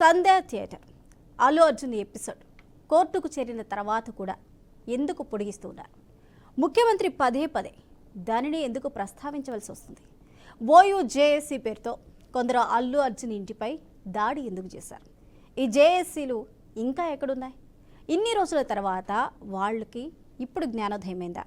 సంధ్యా theatre Allu Arjun episode కోర్టుకు చేరిన తర్వాత కూడా ఎందుకు పొడిగిస్తున్నారు? ముఖ్యమంత్రి పదే పదే దానిని ఎందుకు ప్రస్తావించవలసి వస్తుంది? ఓయూ జేఏసీ పేరుతో కొందరు అల్లు అర్జున్ ఇంటిపై దాడి ఎందుకు చేశారు? ఈ జేఏసీలు ఇంకా ఎక్కడున్నాయి? ఇన్ని రోజుల తర్వాత వాళ్ళకి ఇప్పుడు జ్ఞానోదయమైందా?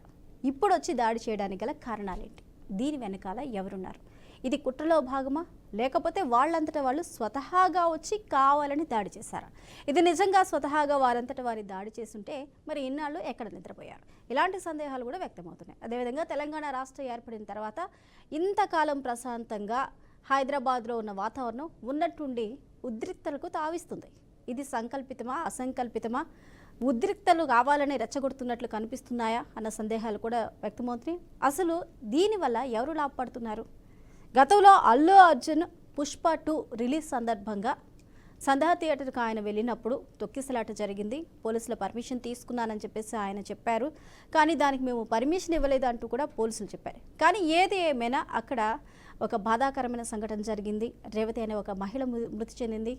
ఇప్పుడు వచ్చి దాడి చేయడానికి గల కారణాలేంటి? దీని వెనకాల ఎవరున్నారు? ఇది కుట్రలో భాగమా, లేకపోతే వాళ్ళంతటా వాళ్ళు స్వతహాగా వచ్చి కావాలని దాడి చేశారా? ఇది నిజంగా స్వతహాగా వారంతటా వారి దాడి చేస్తుంటే మరి ఇన్నాళ్ళు ఎక్కడ నిద్రపోయారు? ఇలాంటి సందేహాలు కూడా వ్యక్తమవుతున్నాయి. అదేవిధంగా తెలంగాణ రాష్ట్రం ఏర్పడిన తర్వాత ఇంతకాలం ప్రశాంతంగా హైదరాబాద్లో ఉన్న వాతావరణం ఉన్నట్టుండి ఉద్రిక్తలకు తావిస్తుంది. ఇది సంకల్పితమా, అసంకల్పితమా? ఉద్రిక్తలు కావాలని రెచ్చగొడుతున్నట్లు కనిపిస్తున్నాయా అన్న సందేహాలు కూడా వ్యక్తమవుతున్నాయి. అసలు దీనివల్ల ఎవరు లాభపడుతున్నారు? గతంలో అల్లు అర్జున్ పుష్ప 2 రిలీజ్ సందర్భంగా సంధ్యా థియేటర్కి ఆయన వెళ్ళినప్పుడు తొక్కిసలాట జరిగింది. పోలీసుల పర్మిషన్ తీసుకున్నానని చెప్పేసి ఆయన చెప్పారు. కానీ దానికి మేము పర్మిషన్ ఇవ్వలేదు అంటూ కూడా పోలీసులు చెప్పారు. కానీ ఏది ఏమైనా అక్కడ ఒక బాధాకరమైన సంఘటన జరిగింది. రేవతి అనే ఒక మహిళ మృతి చెందింది.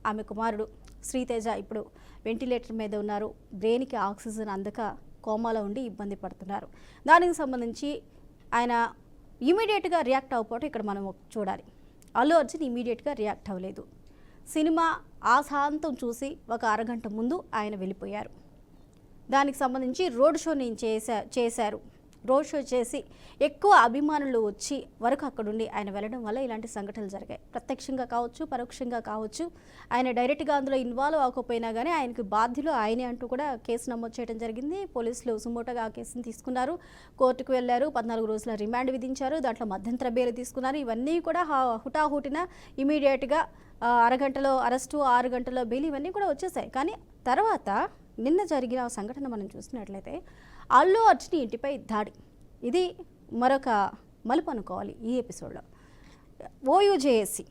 ఆమె కుమారుడు శ్రీతేజ ఇప్పుడు వెంటిలేటర్ మీద ఉన్నారు. బ్రెయిన్కి ఆక్సిజన్ అందక కోమాలో ఉండి ఇబ్బంది పడుతున్నారు. దానికి సంబంధించి ఆయన ఇమీడియట్గా రియాక్ట్ అవ్వకపోవటం ఇక్కడ మనం చూడాలి. అల్లు అర్జున్ ఇమీడియట్గా రియాక్ట్ అవ్వలేదు. సినిమా ఆశాంతం చూసి ఒక అరగంట ముందు ఆయన వెళ్ళిపోయారు. దానికి సంబంధించి రోడ్ షో నేను చేశారు. రోడ్ షో చేసి ఎక్కువ అభిమానులు వచ్చి వరకు అక్కడుండి ఆయన వెళ్ళడం వల్ల ఇలాంటి సంఘటనలు జరిగాయి. ప్రత్యక్షంగా కావచ్చు, పరోక్షంగా కావచ్చు. ఆయన డైరెక్ట్గా అందులో ఇన్వాల్వ్ అవ్వకపోయినా కానీ ఆయనకు బాధ్యులు ఆయనే అంటూ కూడా కేసు నమోదు చేయడం జరిగింది. పోలీసులు సుమోటోగా ఆ కేసును తీసుకున్నారు. కోర్టుకు వెళ్ళారు. 14 రోజుల రిమాండ్ విధించారు. దాంట్లో మధ్యంతర బెయిల్ తీసుకున్నారు. ఇవన్నీ కూడా హుటాహుటిన ఇమీడియట్గా అరగంటలో అరెస్టు, 6 గంటల్లో బెయిల్, ఇవన్నీ కూడా వచ్చేసాయి. కానీ తర్వాత నిన్న జరిగిన సంఘటన మనం చూసినట్లయితే అల్లు అర్జున్ ఇంటిపై దాడి, ఇది మరొక మలుపు అనుకోవాలి ఈ ఎపిసోడ్లో. ఓయూ జేఏసీ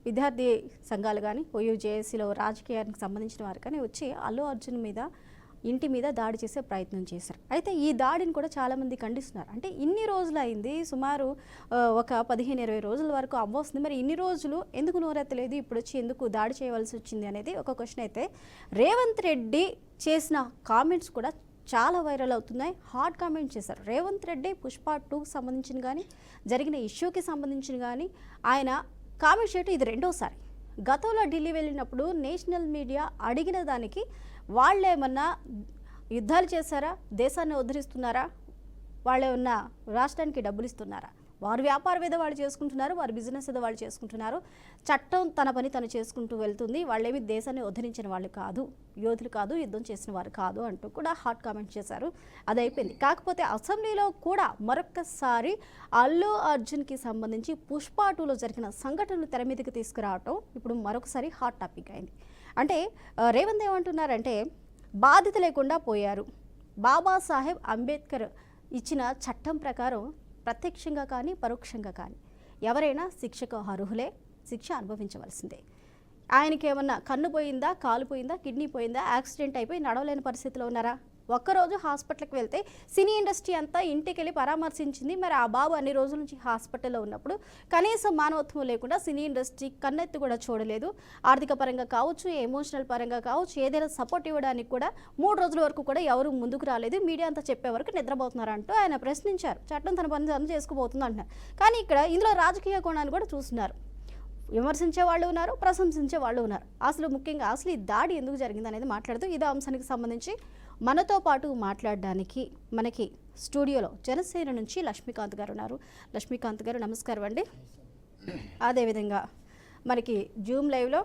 విద్యార్థి సంఘాలు కానీ, ఓయూ జేఏసీలో రాజకీయానికి సంబంధించిన వారు కానీ వచ్చి అల్లు అర్జున్ మీద ఇంటి మీద దాడి చేసే ప్రయత్నం చేశారు. అయితే ఈ దాడిని కూడా చాలామంది ఖండిస్తున్నారు. అంటే ఇన్ని రోజులు అయింది, సుమారు ఒక 15-20 రోజుల వరకు అవ్వస్తుంది. మరి ఇన్ని రోజులు ఎందుకు నోరెత్తలేదు, ఇప్పుడు వచ్చి ఎందుకు దాడి చేయవలసి వచ్చింది అనేది ఒక క్వశ్చన్. అయితే రేవంత్ రెడ్డి చేసిన కామెంట్స్ కూడా చాలా వైరల్ అవుతున్నాయి. హాట్ కామెంట్ చేశారు రేవంత్ రెడ్డి. పుష్ప 2కి సంబంధించిన కానీ, జరిగిన ఇష్యూకి సంబంధించిన కానీ ఆయన కామెంట్ చేయటం ఇది రెండోసారి. గతంలో ఢిల్లీ వెళ్ళినప్పుడు నేషనల్ మీడియా అడిగిన దానికి వాళ్ళేమన్నా యుద్ధాలు చేశారా, దేశాన్ని ఉద్ధరిస్తున్నారా, వాళ్ళేమన్నా రాష్ట్రానికి డబ్బులు ఇస్తున్నారా? వారు వ్యాపారం ఏదో వాళ్ళు చేసుకుంటున్నారు, వారు బిజినెస్ ఏదో వాళ్ళు చేసుకుంటున్నారు. చట్టం తన పని తను చేసుకుంటూ వెళ్తుంది. వాళ్ళేమి దేశాన్ని ఉద్ధరించిన వాళ్ళు కాదు, యోధులు కాదు, యుద్ధం చేసిన వారు కాదు అంటూ కూడా హాట్ కామెంట్ చేశారు. అది అయిపోయింది. కాకపోతే అసెంబ్లీలో కూడా మరొకసారి అల్లు అర్జున్కి సంబంధించి పుష్ప 2లో జరిగిన సంఘటనలు తెర మీదకి తీసుకురావటం ఇప్పుడు మరొకసారి హాట్ టాపిక్ అయింది. అంటే రేవంత్ ఏమంటున్నారంటే బాధ్యత లేకుండా పోయారు. బాబాసాహెబ్ అంబేద్కర్ ఇచ్చిన చట్టం ప్రకారం ప్రత్యక్షంగా కానీ పరోక్షంగా కానీ ఎవరైనా శిక్షకు అర్హులే, శిక్ష అనుభవించవలసిందే. ఆయనకి ఏమన్నా కన్ను పోయిందా, కాలు పోయిందా, కిడ్నీ పోయిందా, యాక్సిడెంట్ అయిపోయి నడవలేని పరిస్థితిలో ఉన్నారా? ఒక్కరోజు హాస్పిటల్కి వెళ్తే సినీ ఇండస్ట్రీ అంతా ఇంటికి వెళ్ళి పరామర్శించింది. మరి ఆ బాబు అన్ని రోజుల నుంచి హాస్పిటల్లో ఉన్నప్పుడు కనీసం మానవత్వం లేకుండా సినీ ఇండస్ట్రీ కన్నెత్తి కూడా చూడలేదు. ఆర్థిక పరంగా కావచ్చు, ఎమోషనల్ పరంగా కావచ్చు, ఏదైనా సపోర్ట్ ఇవ్వడానికి కూడా 3 రోజుల వరకు కూడా ఎవరు ముందుకు రాలేదు. మీడియా అంతా చెప్పే వరకు నిద్రపోతున్నారంటూ ఆయన ప్రశ్నించారు. చట్టం తన పని తను చేసుకుపోతుంది అంటున్నారు. కానీ ఇక్కడ ఇందులో రాజకీయ కోణాన్ని కూడా చూస్తున్నారు. విమర్శించే వాళ్ళు ఉన్నారు, ప్రశంసించే వాళ్ళు ఉన్నారు. అసలు ముఖ్యంగా అసలు ఈ దాడి ఎందుకు జరిగింది అనేది మాట్లాడుతూ ఇదే అంశానికి సంబంధించి మనతో పాటు మాట్లాడడానికి మనకి స్టూడియోలో జనసేన నుంచి లక్ష్మీకాంత్ గారు ఉన్నారు. లక్ష్మీకాంత్ గారు నమస్కారం అండి. అదేవిధంగా మనకి జూమ్ లైవ్లో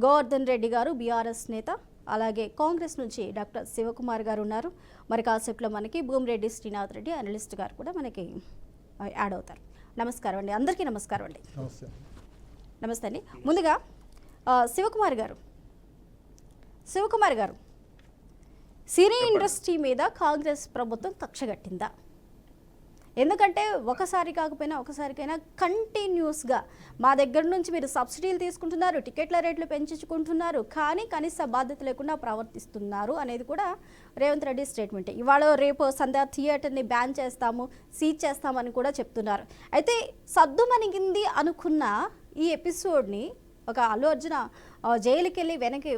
గోవర్ధన్ రెడ్డి గారు బీఆర్ఎస్ నేత, అలాగే కాంగ్రెస్ నుంచి డాక్టర్ శివకుమార్ గారు ఉన్నారు. మరి కాసేపులో మనకి భూమిరెడ్డి శ్రీనాథ్ రెడ్డి అనలిస్ట్ గారు కూడా మనకి యాడ్ అవుతారు. నమస్కారం అండి, అందరికీ నమస్కారం అండి. నమస్తే అండి. ముందుగా శివకుమార్ గారు, సినీ ఇండస్ట్రీ మీద కాంగ్రెస్ ప్రభుత్వం కక్షగట్టిందా? ఎందుకంటే ఒకసారి కాకపోయినా ఒకసారికైనా కంటిన్యూస్గా మా దగ్గర నుంచి మీరు సబ్సిడీలు తీసుకుంటున్నారు, టికెట్ల రేట్లు పెంచుకుంటున్నారు, కానీ కనీస బాధ్యత లేకుండా ప్రవర్తిస్తున్నారు అనేది కూడా రేవంత్ రెడ్డి స్టేట్మెంటే. ఇవాళ రేపు సంధ్యా థియేటర్ని బ్యాన్ చేస్తాము, సీజ్ చేస్తామని కూడా చెప్తున్నారు. అయితే సద్దుమణిగింది అనుకున్న ఈ ఎపిసోడ్ని ఒక అల్లు అర్జున జైలుకి వెళ్ళి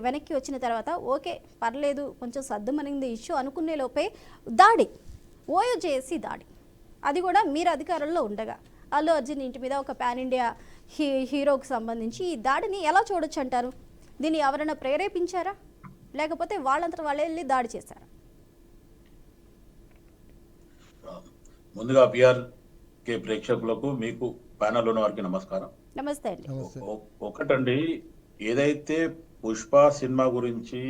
వెనక్కి వచ్చిన తర్వాత ఓకే పర్లేదు కొంచెం సర్దుమనింది ఇష్యూ అనుకునే లోపే దాడి, ఓయో చేసి దాడి, అది కూడా మీరు అధికారంలో ఉండగా అల్లు అర్జున్ ఇంటి మీద ఒక పాన్ ఇండియా హీరోకి సంబంధించి ఈ దాడిని ఎలా చూడొచ్చు అంటారు? దీన్ని ఎవరైనా ప్రేరేపించారా, లేకపోతే వాళ్ళంతా వాళ్ళే వెళ్ళి దాడి చేశారా? ముందుగా పిఆర్కే ప్రేక్షకులకు, మీకు ప్యానల్ ఉన్న వారికి నమస్కారం. నమస్తే అండి. ఒకటండి, ఏదైతే పుష్ప సినిమా గురించి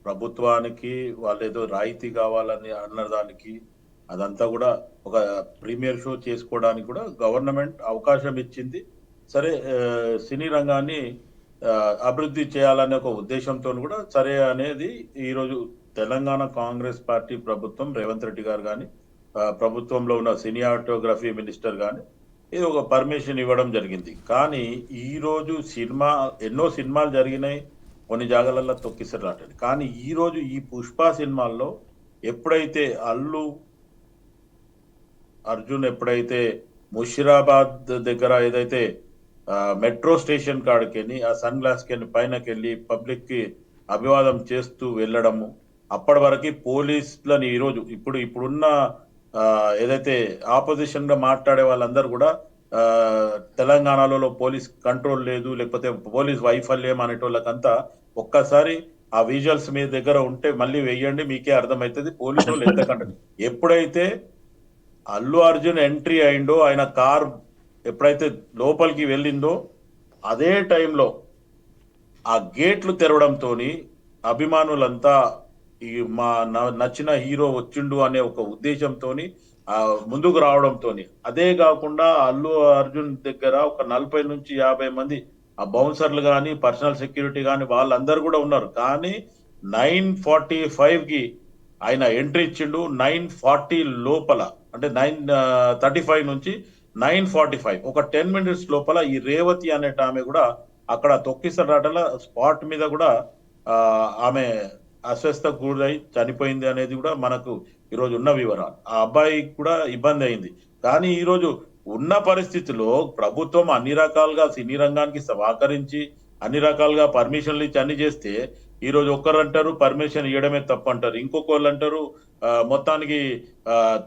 ప్రభుత్వానికి వాళ్ళు ఏదో రాయితీ కావాలని అన్నదానికి అదంతా కూడా ఒక ప్రీమియర్ షో చేసుకోవడానికి కూడా గవర్నమెంట్ అవకాశం ఇచ్చింది. సరే, సినీ రంగాన్ని అభివృద్ధి చేయాలనే ఒక ఉద్దేశంతో కూడా సరే అనేది ఈరోజు తెలంగాణ కాంగ్రెస్ పార్టీ ప్రభుత్వం, రేవంత్ రెడ్డి గారు కానీ ప్రభుత్వంలో ఉన్న సినిమాటోగ్రఫీ మినిస్టర్ కానీ ఇది ఒక పర్మిషన్ ఇవ్వడం జరిగింది. కానీ ఈ రోజు ఎన్నో సినిమాలు జరిగినాయి, కొన్ని జాగాలలో తొక్కిసలాటది. కానీ ఈ రోజు ఈ పుష్ప సినిమాల్లో ఎప్పుడైతే అల్లు అర్జున్ ఎప్పుడైతే ముషిరాబాద్ దగ్గర ఏదైతే మెట్రో స్టేషన్ కాడికెళ్ళి ఆ సన్ గ్లాస్ కి పైనకెళ్ళి పబ్లిక్ కి అభివాదం చేస్తూ వెళ్ళడము, అప్పటి వరకు పోలీసులని ఈరోజు ఇప్పుడున్న ఏదైతే ఆపోజిషన్ గా మాట్లాడే వాళ్ళందరూ కూడా తెలంగాణలో పోలీస్ కంట్రోల్ లేదు, లేకపోతే పోలీస్ వైఫల్యం అనేటోళ్ళకంతా ఒక్కసారి ఆ విజువల్స్ మీ దగ్గర ఉంటే మళ్ళీ వెయ్యండి, మీకే అర్థమవుతుంది పోలీసు వాళ్ళు ఎంతకంటే. ఎప్పుడైతే అల్లు అర్జున్ ఎంట్రీ అయిందో, ఆయన కార్ ఎప్పుడైతే లోపలికి వెళ్ళిందో అదే టైంలో ఆ గేట్లు తెరవడంతో అభిమానులంతా ఈ మా నచ్చిన హీరో వచ్చిండు అనే ఒక ఉద్దేశంతో ముందుకు రావడంతో, అదే కాకుండా అల్లు అర్జున్ దగ్గర ఒక 40 నుంచి 50 మంది ఆ బౌన్సర్లు కానీ పర్సనల్ సెక్యూరిటీ కానీ వాళ్ళందరూ కూడా ఉన్నారు. కానీ 9:45 కి ఆయన ఎంట్రీ ఇచ్చిండు. 9:40 లోపల, అంటే 9:35 నుంచి 9:45 ఒక 10 minutes లోపల ఈ రేవతి అనేట ఆమె కూడా అక్కడ తొక్కిసలాటల స్పాట్ మీద కూడా ఆమె అస్వస్థకు గురై చనిపోయింది అనేది కూడా మనకు ఈరోజు ఉన్న వివరాలు. ఆ అబ్బాయికి కూడా ఇబ్బంది అయింది. కానీ ఈరోజు ఉన్న పరిస్థితిలో ప్రభుత్వం అన్ని రకాలుగా సినీ రంగానికి సహకరించి అన్ని రకాలుగా పర్మిషన్లు ఇచ్చి అన్ని చేస్తే, ఈరోజు ఒక్కరు అంటారు పర్మిషన్ ఇవ్వడమే తప్పు అంటారు, ఇంకొకళ్ళు అంటారు మొత్తానికి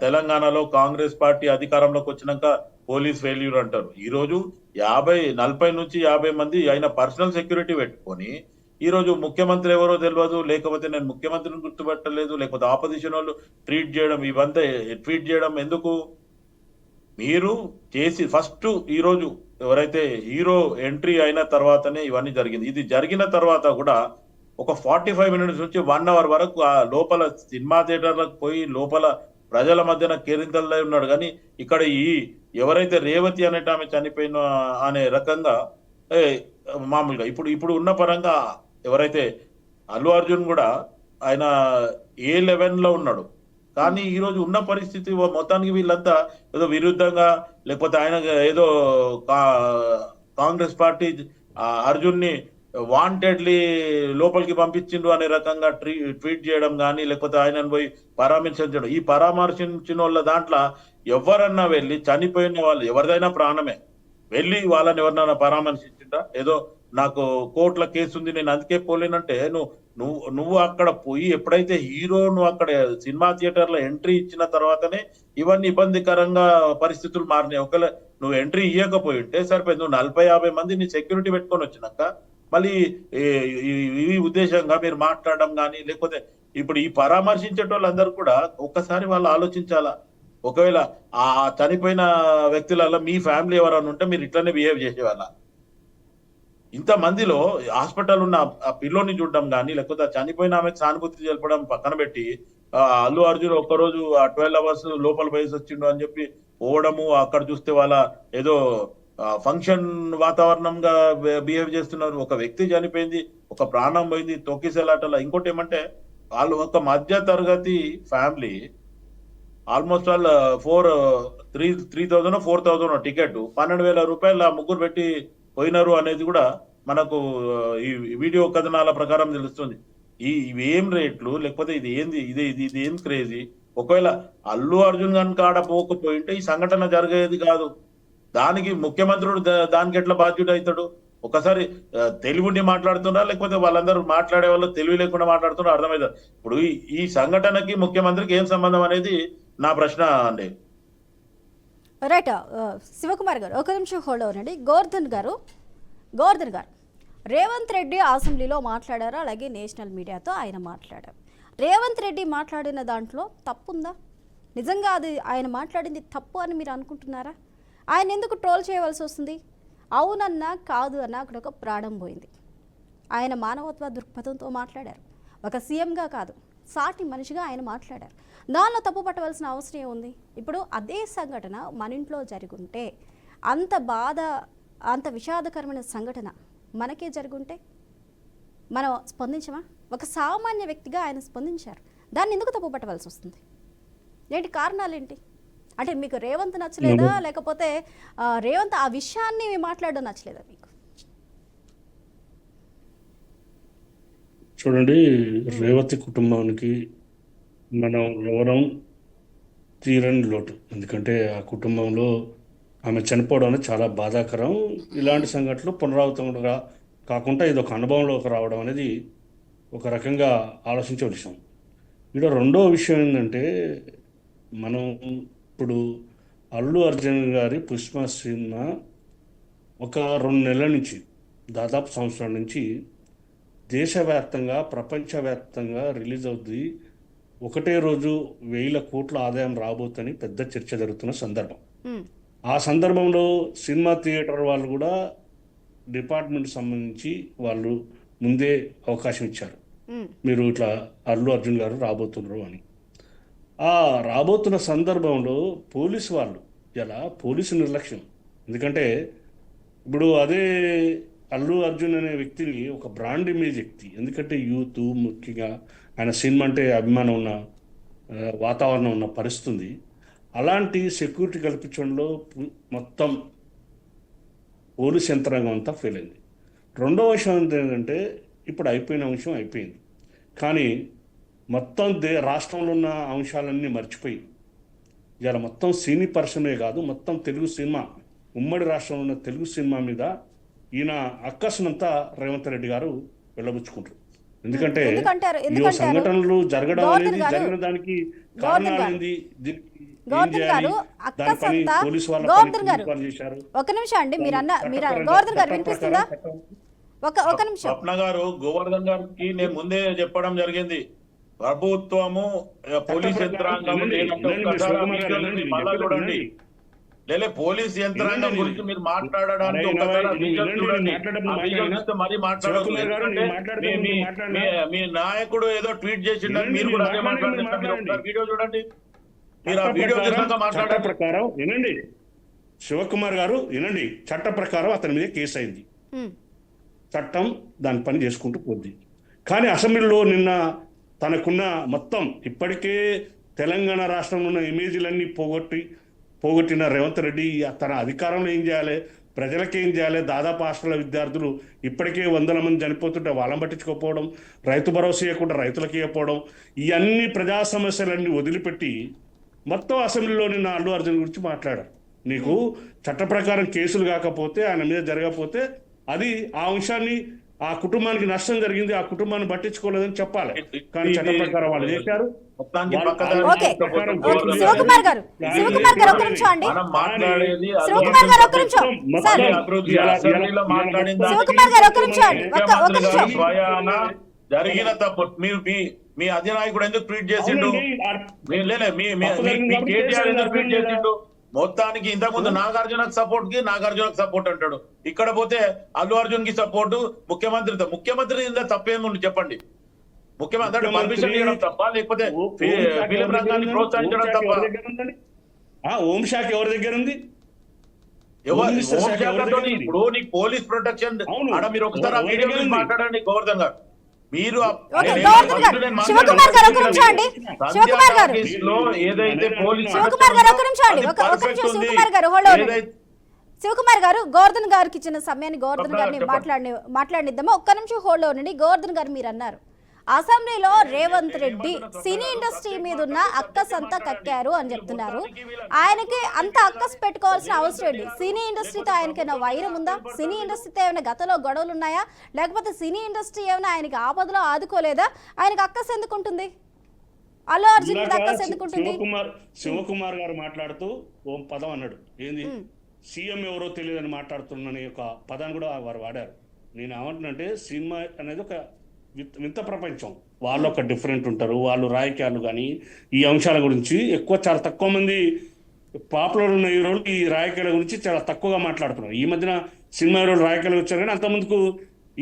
తెలంగాణలో కాంగ్రెస్ పార్టీ అధికారంలోకి వచ్చినాక పోలీస్ ఫెయిల్యూర్ అంటారు. ఈరోజు 40 నుంచి 50 మంది ఆయన పర్సనల్ సెక్యూరిటీ పెట్టుకొని ఈరోజు ముఖ్యమంత్రి ఎవరో తెలియదు, లేకపోతే నేను ముఖ్యమంత్రిని గుర్తుపెట్టలేదు, లేకపోతే ఆపోజిషన్ వాళ్ళు ట్వీట్ చేయడం, ఇవంతా ట్వీట్ చేయడం ఎందుకు? మీరు చేసి ఫస్ట్ ఈరోజు ఎవరైతే హీరో ఎంట్రీ అయిన తర్వాతనే ఇవన్నీ జరిగింది. ఇది జరిగిన తర్వాత కూడా ఒక 45 minutes నుంచి 1 hour వరకు ఆ లోపల సినిమా థియేటర్లకు పోయి లోపల ప్రజల మధ్యన కేరింతల్లో ఉన్నాడు. కానీ ఇక్కడ ఎవరైతే రేవతి అనేట ఆమె చనిపోయిన అనే రకంగా మామూలుగా ఇప్పుడు ఉన్న పరంగా ఎవరైతే అల్లు అర్జున్ కూడా ఆయన A11 లో ఉన్నాడు. కానీ ఈ రోజు ఉన్న పరిస్థితి మొత్తానికి వీళ్ళంతా ఏదో విరుద్ధంగా, లేకపోతే ఆయన ఏదో కాంగ్రెస్ పార్టీ అర్జున్ ని వాంటెడ్లీ లోపలికి పంపించిండు అనే రకంగా ట్వీట్ చేయడం కానీ, లేకపోతే ఆయనను పోయి పరామర్శించడం. ఈ పరామర్శించిన వాళ్ళ దాంట్లో ఎవరన్నా వెళ్ళి చనిపోయిన వాళ్ళు ఎవరిదైనా ప్రాణమే వెళ్ళి వాళ్ళని ఎవరినైనా పరామర్శించిందా? ఏదో నాకు కోర్టుల కేసు ఉంది నేను అందుకే పోలేనంటే నువ్వు అక్కడ పోయి ఎప్పుడైతే హీరో నువ్వు అక్కడ సినిమా థియేటర్ లో ఎంట్రీ ఇచ్చిన తర్వాతనే ఇవన్నీ ఇబ్బందికరంగా పరిస్థితులు మారినాయి. ఒకవేళ నువ్వు ఎంట్రీ ఇవ్వకపోయి ఉంటే సరిపోయింది. నువ్వు 40-50 మందిని సెక్యూరిటీ పెట్టుకొని వచ్చినాక మళ్ళీ ఈ ఉద్దేశంగా మీరు మాట్లాడడం కానీ, లేకపోతే ఇప్పుడు ఈ పరామర్శించేటోళ్ళందరూ కూడా ఒక్కసారి వాళ్ళు ఆలోచించాలా. ఒకవేళ ఆ చనిపోయిన వ్యక్తులలో మీ ఫ్యామిలీ ఎవరైనా ఉంటే మీరు ఇట్లనే బిహేవ్ చేసేవాళ్ళ? ఇంతమందిలో హాస్పిటల్ ఉన్న ఆ పిల్లోని చూడడం కానీ, లేకపోతే చనిపోయిన ఆమెకు సానుభూతి తెలపడం పక్కన పెట్టి అల్లు అర్జున్ ఒక్కరోజు 12 hours లోపల పోయేసి వచ్చిండు అని చెప్పి పోవడము, అక్కడ చూస్తే వాళ్ళ ఏదో ఫంక్షన్ వాతావరణంగా బిహేవ్ చేస్తున్నారు. ఒక వ్యక్తి చనిపోయింది, ఒక ప్రాణం పోయింది తొక్కిసలాటల. ఇంకోటి ఏమంటే వాళ్ళు ఒక మధ్య తరగతి ఫ్యామిలీ ఆల్మోస్ట్ ఆల్ 3,000 4,000 టికెట్ 12,000 రూపాయలు ఆ ముగ్గురు పెట్టి పోయినారు అనేది కూడా మనకు ఈ వీడియో కథనాల ప్రకారం తెలుస్తుంది. ఇవేం రేట్లు, లేకపోతే ఇది ఏంది, ఇది ఏం క్రేజీ. ఒకవేళ అల్లు అర్జున్ గాని కాడ పోకపోయింటే ఈ సంఘటన జరిగేది కాదు. దానికి ముఖ్యమంత్రుడు దానికి ఎట్లా బాధ్యుడు అవుతాడు? ఒకసారి తెలివిండి మాట్లాడుతున్నారా లేకపోతే వాళ్ళందరూ మాట్లాడే వాళ్ళు తెలివి లేకుండా మాట్లాడుతున్నారా అర్థమైంది. ఇప్పుడు ఈ సంఘటనకి ముఖ్యమంత్రికి ఏం సంబంధం అనేది నా ప్రశ్న అండి. రైట్. శివకుమార్ గారు ఒక నిమిషం హోల్డ్ అవ్వండి. గోవర్ధన్ గారు రేవంత్ రెడ్డి అసెంబ్లీలో మాట్లాడారు, అలాగే నేషనల్ మీడియాతో ఆయన మాట్లాడారు. రేవంత్ రెడ్డి మాట్లాడిన దాంట్లో తప్పుందా? నిజంగా అది ఆయన మాట్లాడింది తప్పు అని మీరు అనుకుంటున్నారా? ఆయన ఎందుకు ట్రోల్ చేయవలసి వస్తుంది? అవునన్నా కాదు అన్నా అక్కడ ఒక ప్రాణం పోయింది. ఆయన మానవత్వ దృక్పథంతో మాట్లాడారు. ఒక సీఎంగా కాదు, సాటి మనిషిగా ఆయన మాట్లాడారు. దానిలో తప్పు పట్టవలసిన అవసరం ఉంది? ఇప్పుడు అదే సంఘటన మన ఇంట్లో జరుగుంటే, అంత బాధ, అంత విషాదకరమైన సంఘటన మనకే జరుగుంటే మనం స్పందించమా? ఒక సామాన్య వ్యక్తిగా ఆయన స్పందించారు. దాన్ని ఎందుకు తప్పు పట్టవలసి వస్తుంది? ఏంటి కారణాలు ఏంటి? అంటే మీకు రేవంత్ నచ్చలేదా, లేకపోతే రేవంత్ ఆ విషయాన్ని మాట్లాడడం నచ్చలేదా మీకు? చూడండి, రేవతి కుటుంబానికి మనం ఎవరం తీరని లోటు. ఎందుకంటే ఆ కుటుంబంలో ఆమె చనిపోవడం అనేది చాలా బాధాకరం. ఇలాంటి సంఘటనలు పునరావృతంగా కాకుండా ఇది ఒక అనుభవంలోకి రావడం అనేది ఒక రకంగా ఆలోచించే విషయం. ఇక్కడ రెండో విషయం ఏంటంటే, మనం ఇప్పుడు అల్లు అర్జున్ గారి పుష్ప సినిమా ఒక 2 నెలల నుంచి, దాదాపు సంవత్సరం నుంచి దేశవ్యాప్తంగా ప్రపంచవ్యాప్తంగా రిలీజ్ అవుతుంది. ఒకటే రోజు 1000 కోట్ల ఆదాయం రాబోతని పెద్ద చర్చ జరుగుతున్న సందర్భం. ఆ సందర్భంలో సినిమా థియేటర్ వాళ్ళు కూడా డిపార్ట్మెంట్ సంబంధించి వాళ్ళు ముందే అవకాశం ఇచ్చారు, మీరు ఇట్లా అల్లు అర్జున్ గారు రాబోతున్నారు అని. ఆ రాబోతున్న సందర్భంలో పోలీసు వాళ్ళు ఇలా పోలీసు నిర్లక్ష్యం. ఎందుకంటే ఇప్పుడు అదే అల్లు అర్జున్ అనే వ్యక్తిని ఒక బ్రాండ్ ఇమేజ్ వ్యక్తి, ఎందుకంటే యూత్ ముఖ్యంగా ఆయన సినిమా అంటే అభిమానం ఉన్న వాతావరణం ఉన్న పరిస్థితుంది. అలాంటి సెక్యూరిటీ కల్పించడంలో మొత్తం పోలీస్ యంత్రాంగం అంతా ఫెయిల్ అయింది. రెండవ విషయం ఏంటంటే, ఇప్పుడు అయిపోయిన అంశం అయిపోయింది, కానీ మొత్తం రాష్ట్రంలో ఉన్న అంశాలన్నీ మర్చిపోయి ఇలా మొత్తం సినీ పర్సనే కాదు, మొత్తం తెలుగు సినిమా, ఉమ్మడి రాష్ట్రంలో ఉన్న తెలుగు సినిమా మీద ఈయన అక్కసునంతా రేవంత్ రెడ్డి గారు వెళ్ళబుచ్చుకుంటారు. ఎందుకంటే ఈ సంఘటనలు జరగడం అనేది, జరిగిన దానికి కారణాలు ఏంది, గోవర్ధన్ గారు అక్కసంతా, గోవర్ధన్ గారు ఒక నిమిషం అండి, మీరు గోవర్ధన్ గారు వినిపిస్తుందా? ఒక నిమిషం. స్వప్న గారు, గోవర్ధన్ గారికి నేను ముందే చెప్పడం జరిగింది, ప్రభుత్వము పోలీస్ యంత్రాంగం చూడండి, లేదా పోలీస్ యంత్రాంగం గురించి మీరు మాట్లాడడానికి మరీ మాట్లాడదు. మీ నాయకుడు ఏదో ట్వీట్ చేసిండని మీరు కూడా అదే మాట్లాడుతున్నారు. వీడియో చూడండి, మీరు ఆ వీడియో మాట్లాడే ప్రకారం వినండి. శివకుమార్ గారు వినండి, చట్ట ప్రకారం అతని మీద కేసు అయింది, చట్టం దాని పని చేసుకుంటూ పోద్ది. కానీ అసెంబ్లీలో నిన్న తనకున్న మొత్తం ఇప్పటికే తెలంగాణ రాష్ట్రంలో ఉన్న ఇమేజ్లన్నీ పోగొట్టిన రేవంత్ రెడ్డి తన అధికారంలో ఏం చేయాలి, ప్రజలకు ఏం చేయాలి, దాదాపు హాస్టల్ విద్యార్థులు ఇప్పటికే 100 మంది చనిపోతుంటే వాళ్ళని పట్టించుకోకపోవడం, రైతు భరోసా ఇవ్వకుండా రైతులకు ఇవ్వకపోవడం, ఇవన్నీ ప్రజా సమస్యలన్నీ వదిలిపెట్టి మొత్తం అసెంబ్లీలో నిన్న అల్లు అర్జున్ గురించి మాట్లాడారు. నీకు చట్ట ప్రకారం కేసులు కాకపోతే, ఆయన మీద జరగకపోతే అది ఆ అంశాన్ని, ఆ కుటుంబానికి నష్టం జరిగింది, ఆ కుటుంబాన్ని పట్టించుకోలేదని చెప్పాలి. కానీ చట్ట ప్రకారం వాళ్ళు చేశారు. శివకుమార్ గారు ఒక నిమిషం అండి, శివకుమార్ గారు ఒక నిమిషం, శివకుమార్ గారు ఒక నిమిషం అండి, ఒక నిమిషం. జరిగిన తప్పు మీ అధినాయకుడు ఎందుకు ట్వీట్ చేసిండు, కేటీఆర్ ఎందుకు ట్వీట్ చేసిండు? మొత్తానికి ఇంతకుముందు నాగార్జునకు సపోర్ట్ అంటాడు, ఇక్కడ పోతే అల్లు అర్జున్ కి సపోర్టు, ముఖ్యమంత్రి తప్పేముంది చెప్పండి? ముఖ్యమంత్రి పర్మిషన్ ఇవ్వడం తప్ప, లేకపోతే ఫిలిం రంగాన్ని ప్రోత్సహించడం తప్ప? హోంశాఖ ఎవరి దగ్గర ఉంది? ఇప్పుడు నీకు పోలీస్ ప్రొటెక్షన్ ఆడ, మీరు ఒకసారి ఆ వీడియో గురించి మాట్లాడండి గోవర్ధన్ గారు. మీరు శివకుమార్ గారు గోవర్ధన్ గారికి ఇచ్చిన సమయాన్ని గోవర్ధన్ గారిని మాట్లాడిద్దామా? ఒక్క నిమిషం హోల్డ్ అవునండి. గోవర్ధన్ గారు, మీరు అన్నారు అసెంబ్లీలో రేవంత్ రెడ్డి సినీ ఇండస్ట్రీ మీద ఉన్న అక్కస్ అంతా కక్కారు అని చెప్తున్నారు. ఆయనకి అంత అక్కస్ పెట్టుకోవాల్సిన అవసరం ఏంటి? సినీ ఇండస్ట్రీతో ఆయనకైనా వైరం ఉందా? సినీ ఇండస్ట్రీతో ఏమైనా గతంలో గొడవలు ఉన్నాయా? లేకపోతే సినీ ఇండస్ట్రీ ఏమైనా ఆయనకి ఆపదలో ఆదుకోలేదా? ఆయనకి అక్కస్ ఎందుకు ఉంటుంది? అల్లు అర్జున్ మీద అక్కస్ ఎందుకు ఉంటుంది? శివకుమార్ గారు మాట్లాడుతూ ఓ పదం అన్నాడు, ఏంది సీఎం ఎవరో తెలియదని మాట్లాడుతున్న ఒక పదాన్ని కూడా వారు వాడారు. నేను ఏమంటున్నంటే సినిమా అనేది ఒక వింత ప్రపంచం. వాళ్ళు ఒక డిఫరెంట్ ఉంటారు. వాళ్ళు రాజకీయాలు కానీ ఈ అంశాల గురించి చాలా తక్కువ మంది పాపులర్ ఉన్న హీరోలు ఈ రాజకీయాల గురించి చాలా తక్కువగా మాట్లాడుతున్నారు. ఈ మధ్యన సినిమా హీరోలు రాజకీయాలు వచ్చారు కానీ అంతకుముందుకు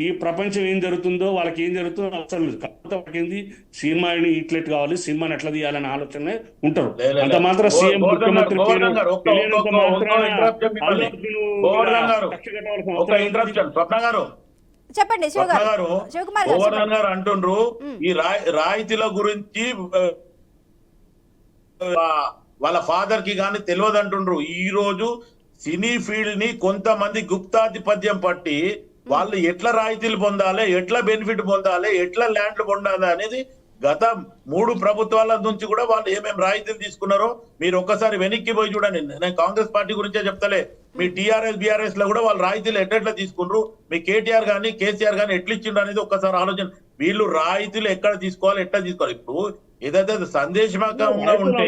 ఈ ప్రపంచం ఏం జరుగుతుందో వాళ్ళకి ఏం జరుగుతుందో అవసరం లేదు. కాకపోతే వాళ్ళకి ఏంది సినిమాని ఇట్లెట్ కావాలి, సినిమాని ఎట్లా తీయాలనే ఆలోచనే ఉంటారు. అంత మాత్రం సీఎం ముఖ్యమంత్రి చెప్పండి శివకుమార్ గారు అంటుండ్రు ఈ రాయితీల గురించి వాళ్ళ ఫాదర్ కి గాని తెలియదు అంటుండ్రు. ఈ రోజు సినీ ఫీల్డ్ ని కొంతమంది గుప్తాధిపత్యం పట్టి వాళ్ళు ఎట్లా రాయితీలు పొందాలి, ఎట్లా బెనిఫిట్ పొందాలి, ఎట్లా ల్యాండ్లు పొందాలి అనేది గత 3 ప్రభుత్వాల నుంచి కూడా వాళ్ళు ఏమేమి రాయితీలు తీసుకున్నారో మీరు ఒక్కసారి వెనక్కి పోయి చూడండి. నేను కాంగ్రెస్ పార్టీ గురించే చెప్తలే, మీ టీఆర్ఎస్ బీఆర్ఎస్ లో కూడా వాళ్ళు రాయితీలు ఎట్లా తీసుకున్నారు, మీ కేటీఆర్ గానీ కేసీఆర్ గానీ ఎట్లా ఇచ్చిండ్రు అనేది ఒక్కసారి ఆలోచన. వీళ్ళు రాయితీలు ఎక్కడ తీసుకోవాలి, ఎట్లా తీసుకోవాలి. ఇప్పుడు ఏదైతే సందేశమాకంగా ఉంటే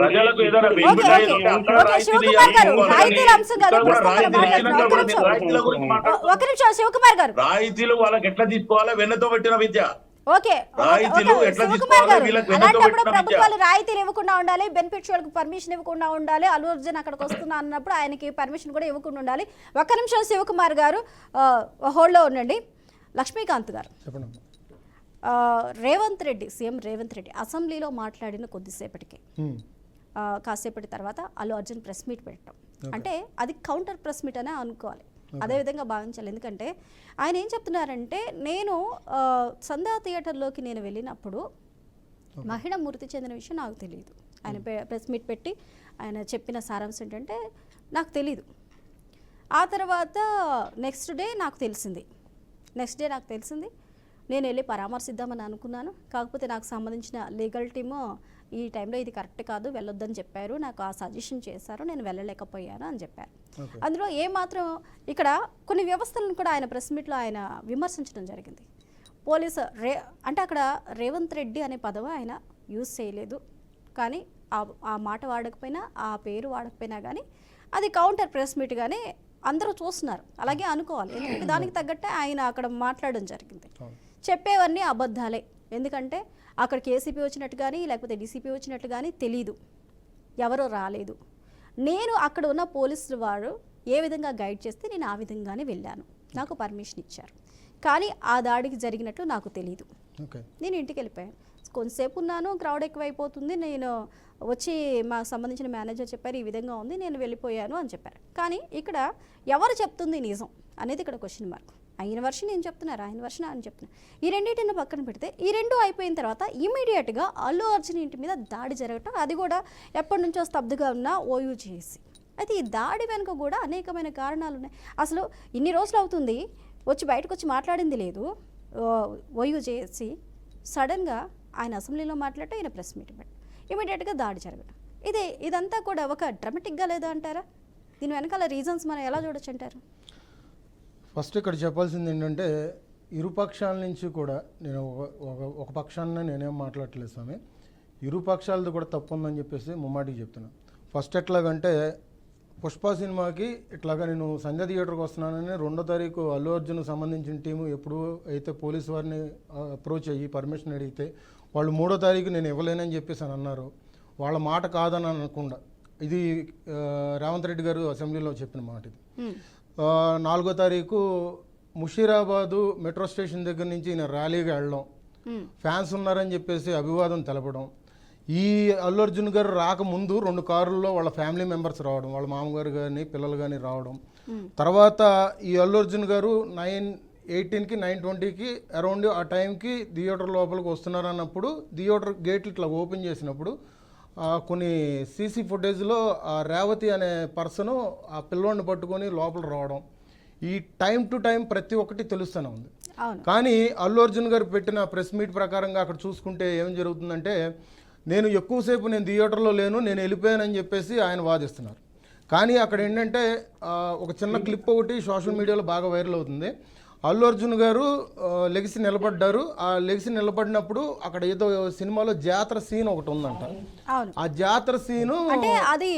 ప్రజలకు ఏదైనా రాయితీలు వాళ్ళకి ఎట్లా తీసుకోవాలో వెన్నతో పెట్టిన విద్య. ప్రభుత్వాలు రాయితీలు ఇవ్వకుండా ఉండాలి, బెనిఫిట్స్ వాళ్ళకి పర్మిషన్ ఇవ్వకుండా ఉండాలి, అల్లు అర్జున్ అక్కడికి వస్తున్నా అన్నప్పుడు ఆయనకి పర్మిషన్ కూడా ఇవ్వకుండా ఉండాలి. ఒక్క నిమిషం శివకుమార్ గారు హోల్డ్లో ఉండండి. లక్ష్మీకాంత్ గారు, రేవంత్ రెడ్డి, సీఎం రేవంత్ రెడ్డి అసెంబ్లీలో మాట్లాడిన కొద్దిసేపటికి కాసేపటి తర్వాత అల్లు అర్జున్ ప్రెస్ మీట్ పెట్టడం అంటే అది కౌంటర్ ప్రెస్ మీట్ అనే అనుకోవాలి, అదేవిధంగా భావించాలి. ఎందుకంటే ఆయన ఏం చెప్తున్నారంటే, నేను సంధ్యా థియేటర్లోకి నేను వెళ్ళినప్పుడు మహిళ మృతి చెందిన విషయం నాకు తెలియదు. ఆయన ప్రెస్ మీట్ పెట్టి ఆయన చెప్పిన సారాంశం ఏంటంటే నాకు తెలీదు. ఆ తర్వాత నెక్స్ట్ డే నాకు తెలిసింది. నేను వెళ్ళి పరామర్శిద్దామని అనుకున్నాను. కాకపోతే నాకు సంబంధించిన లీగల్ టీము ఈ టైంలో ఇది కరెక్ట్ కాదు, వెళ్ళొద్దని చెప్పారు, నాకు ఆ సజెషన్ చేశారు, నేను వెళ్ళలేకపోయాను అని చెప్పారు. అందులో ఏమాత్రం ఇక్కడ కొన్ని వ్యవస్థలను కూడా ఆయన ప్రెస్ మీట్లో ఆయన విమర్శించడం జరిగింది. పోలీసు అంటే అక్కడ రేవంత్ రెడ్డి అనే పదవి ఆయన యూజ్ చేయలేదు, కానీ ఆ మాట వాడకపోయినా ఆ పేరు వాడకపోయినా కానీ అది కౌంటర్ ప్రెస్ మీట్ కానీ అందరూ చూస్తున్నారు, అలాగే అనుకోవాలి. ఎందుకంటే దానికి తగ్గట్టే ఆయన అక్కడ మాట్లాడడం జరిగింది. చెప్పేవన్నీ అబద్ధాలే. ఎందుకంటే అక్కడికి ఏసీపీ వచ్చినట్టు కానీ లేకపోతే డీసీపీ వచ్చినట్టు కానీ తెలీదు, ఎవరో రాలేదు. నేను అక్కడ ఉన్న పోలీసులు వారు ఏ విధంగా గైడ్ చేస్తే నేను ఆ విధంగానే వెళ్ళాను, నాకు పర్మిషన్ ఇచ్చారు, కానీ ఆ దాడికి జరిగినట్లు నాకు తెలీదు. నేను ఇంటికి వెళ్ళిపోయాను, కొంతసేపు ఉన్నాను, క్రౌడ్ ఎక్కువైపోతుంది, నేను వచ్చి మాకు సంబంధించిన మేనేజర్ చెప్పారు ఈ విధంగా ఉంది, నేను వెళ్ళిపోయాను అని చెప్పారు. కానీ ఇక్కడ ఎవరు చెప్తుంది నిజం అనేది ఇక్కడ క్వశ్చన్ మార్క్. ఆయన వర్షన్ నేను చెప్తున్నారు, ఆయన వర్షన్ అని చెప్తున్నారు. ఈ రెండింటిని పక్కన పెడితే ఈ రెండు అయిపోయిన తర్వాత ఇమీడియట్గా అల్లు అర్జున్ ఇంటి మీద దాడి జరగటం, అది కూడా ఎప్పటి నుంచో స్తబ్దుగా ఉన్న ఓయూ చేసి. అయితే ఈ దాడి వెనుక కూడా అనేకమైన కారణాలు ఉన్నాయి. అసలు ఇన్ని రోజులు అవుతుంది వచ్చి బయటకు వచ్చి మాట్లాడింది లేదు. ఓయూ చేసి సడన్గా ఆయన అసెంబ్లీలో మాట్లాడితే ఈయన ప్రెస్ మీట్ పెట్టి ఇమీడియట్గా దాడి జరగడం, ఇదంతా కూడా ఒక డ్రామాటిక్గా లేదా అంటారా? దీని వెనకాల రీజన్స్ మనం ఎలా చూడొచ్చు అంటారు? ఫస్ట్ ఇక్కడ చెప్పాల్సింది ఏంటంటే, ఇరుపక్షాల నుంచి కూడా నేను ఒక పక్షాన్ని నేనేం మాట్లాడట్లేదు స్వామి, ఇరుపక్షాలది కూడా తప్పు ఉందని చెప్పేసి ముమ్మాటికి చెప్తున్నాను. ఫస్ట్ ఎట్లాగంటే పుష్ప సినిమాకి ఇట్లాగా నేను సంధ్య థియేటర్కి వస్తున్నానని 2వ తారీఖు అల్లు అర్జున్కి సంబంధించిన టీము ఎప్పుడు అయితే పోలీసు వారిని అప్రోచ్ అయ్యి పర్మిషన్ అడిగితే వాళ్ళు 3వ తారీఖు నేను ఇవ్వలేనని చెప్పేసి అని అన్నారు. వాళ్ళ మాట కాదని అనకుండా, ఇది రేవంత్ రెడ్డి గారు అసెంబ్లీలో చెప్పిన మాట. ఇది 4వ తారీఖు ముషీరాబాదు మెట్రో స్టేషన్ దగ్గర నుంచి ఈయన ర్యాలీగా వెళ్ళడం, ఫ్యాన్స్ ఉన్నారని చెప్పేసి అభివాదం తెలపడం, ఈ అల్లు అర్జున్ గారు రాకముందు 2 కార్లలో వాళ్ళ ఫ్యామిలీ మెంబర్స్ రావడం, వాళ్ళ మామగారు కానీ పిల్లలు కానీ రావడం, తర్వాత ఈ అల్లు అర్జున్ గారు 9:18కి 9:20కి అరౌండ్ ఆ టైంకి థియేటర్ లోపలికి వస్తున్నారు అన్నప్పుడు థియేటర్ గేట్లు ఇట్లా ఓపెన్ చేసినప్పుడు కొన్ని సీసీ ఫుటేజ్లో రేవతి అనే పర్సను ఆ పిల్లోడిని పట్టుకొని లోపల రావడం, ఈ టైం టు టైం ప్రతి ఒక్కటి తెలుస్తూనే ఉంది. అవును. కానీ అల్లు అర్జున్ గారు పెట్టిన ప్రెస్ మీట్ ప్రకారంగా అక్కడ చూసుకుంటే ఏం జరుగుతుందంటే నేను ఎక్కువసేపు నేను థియేటర్లో లేను, నేను వెళ్ళిపోయానని చెప్పేసి ఆయన వాదిస్తున్నారు. కానీ అక్కడ ఏంటంటే ఒక చిన్న క్లిప్ ఒకటి సోషల్ మీడియాలో బాగా వైరల్ అవుతుంది. అల్లు అర్జున్ గారు లెగిసి నిలబడ్డారు. ఆ లెగిసి నిలబడినప్పుడు అక్కడ ఏదో సినిమాలో జాతర సీన్ ఒకటి ఉందంట. అవును, ఆ జాతర సీను అంటే అది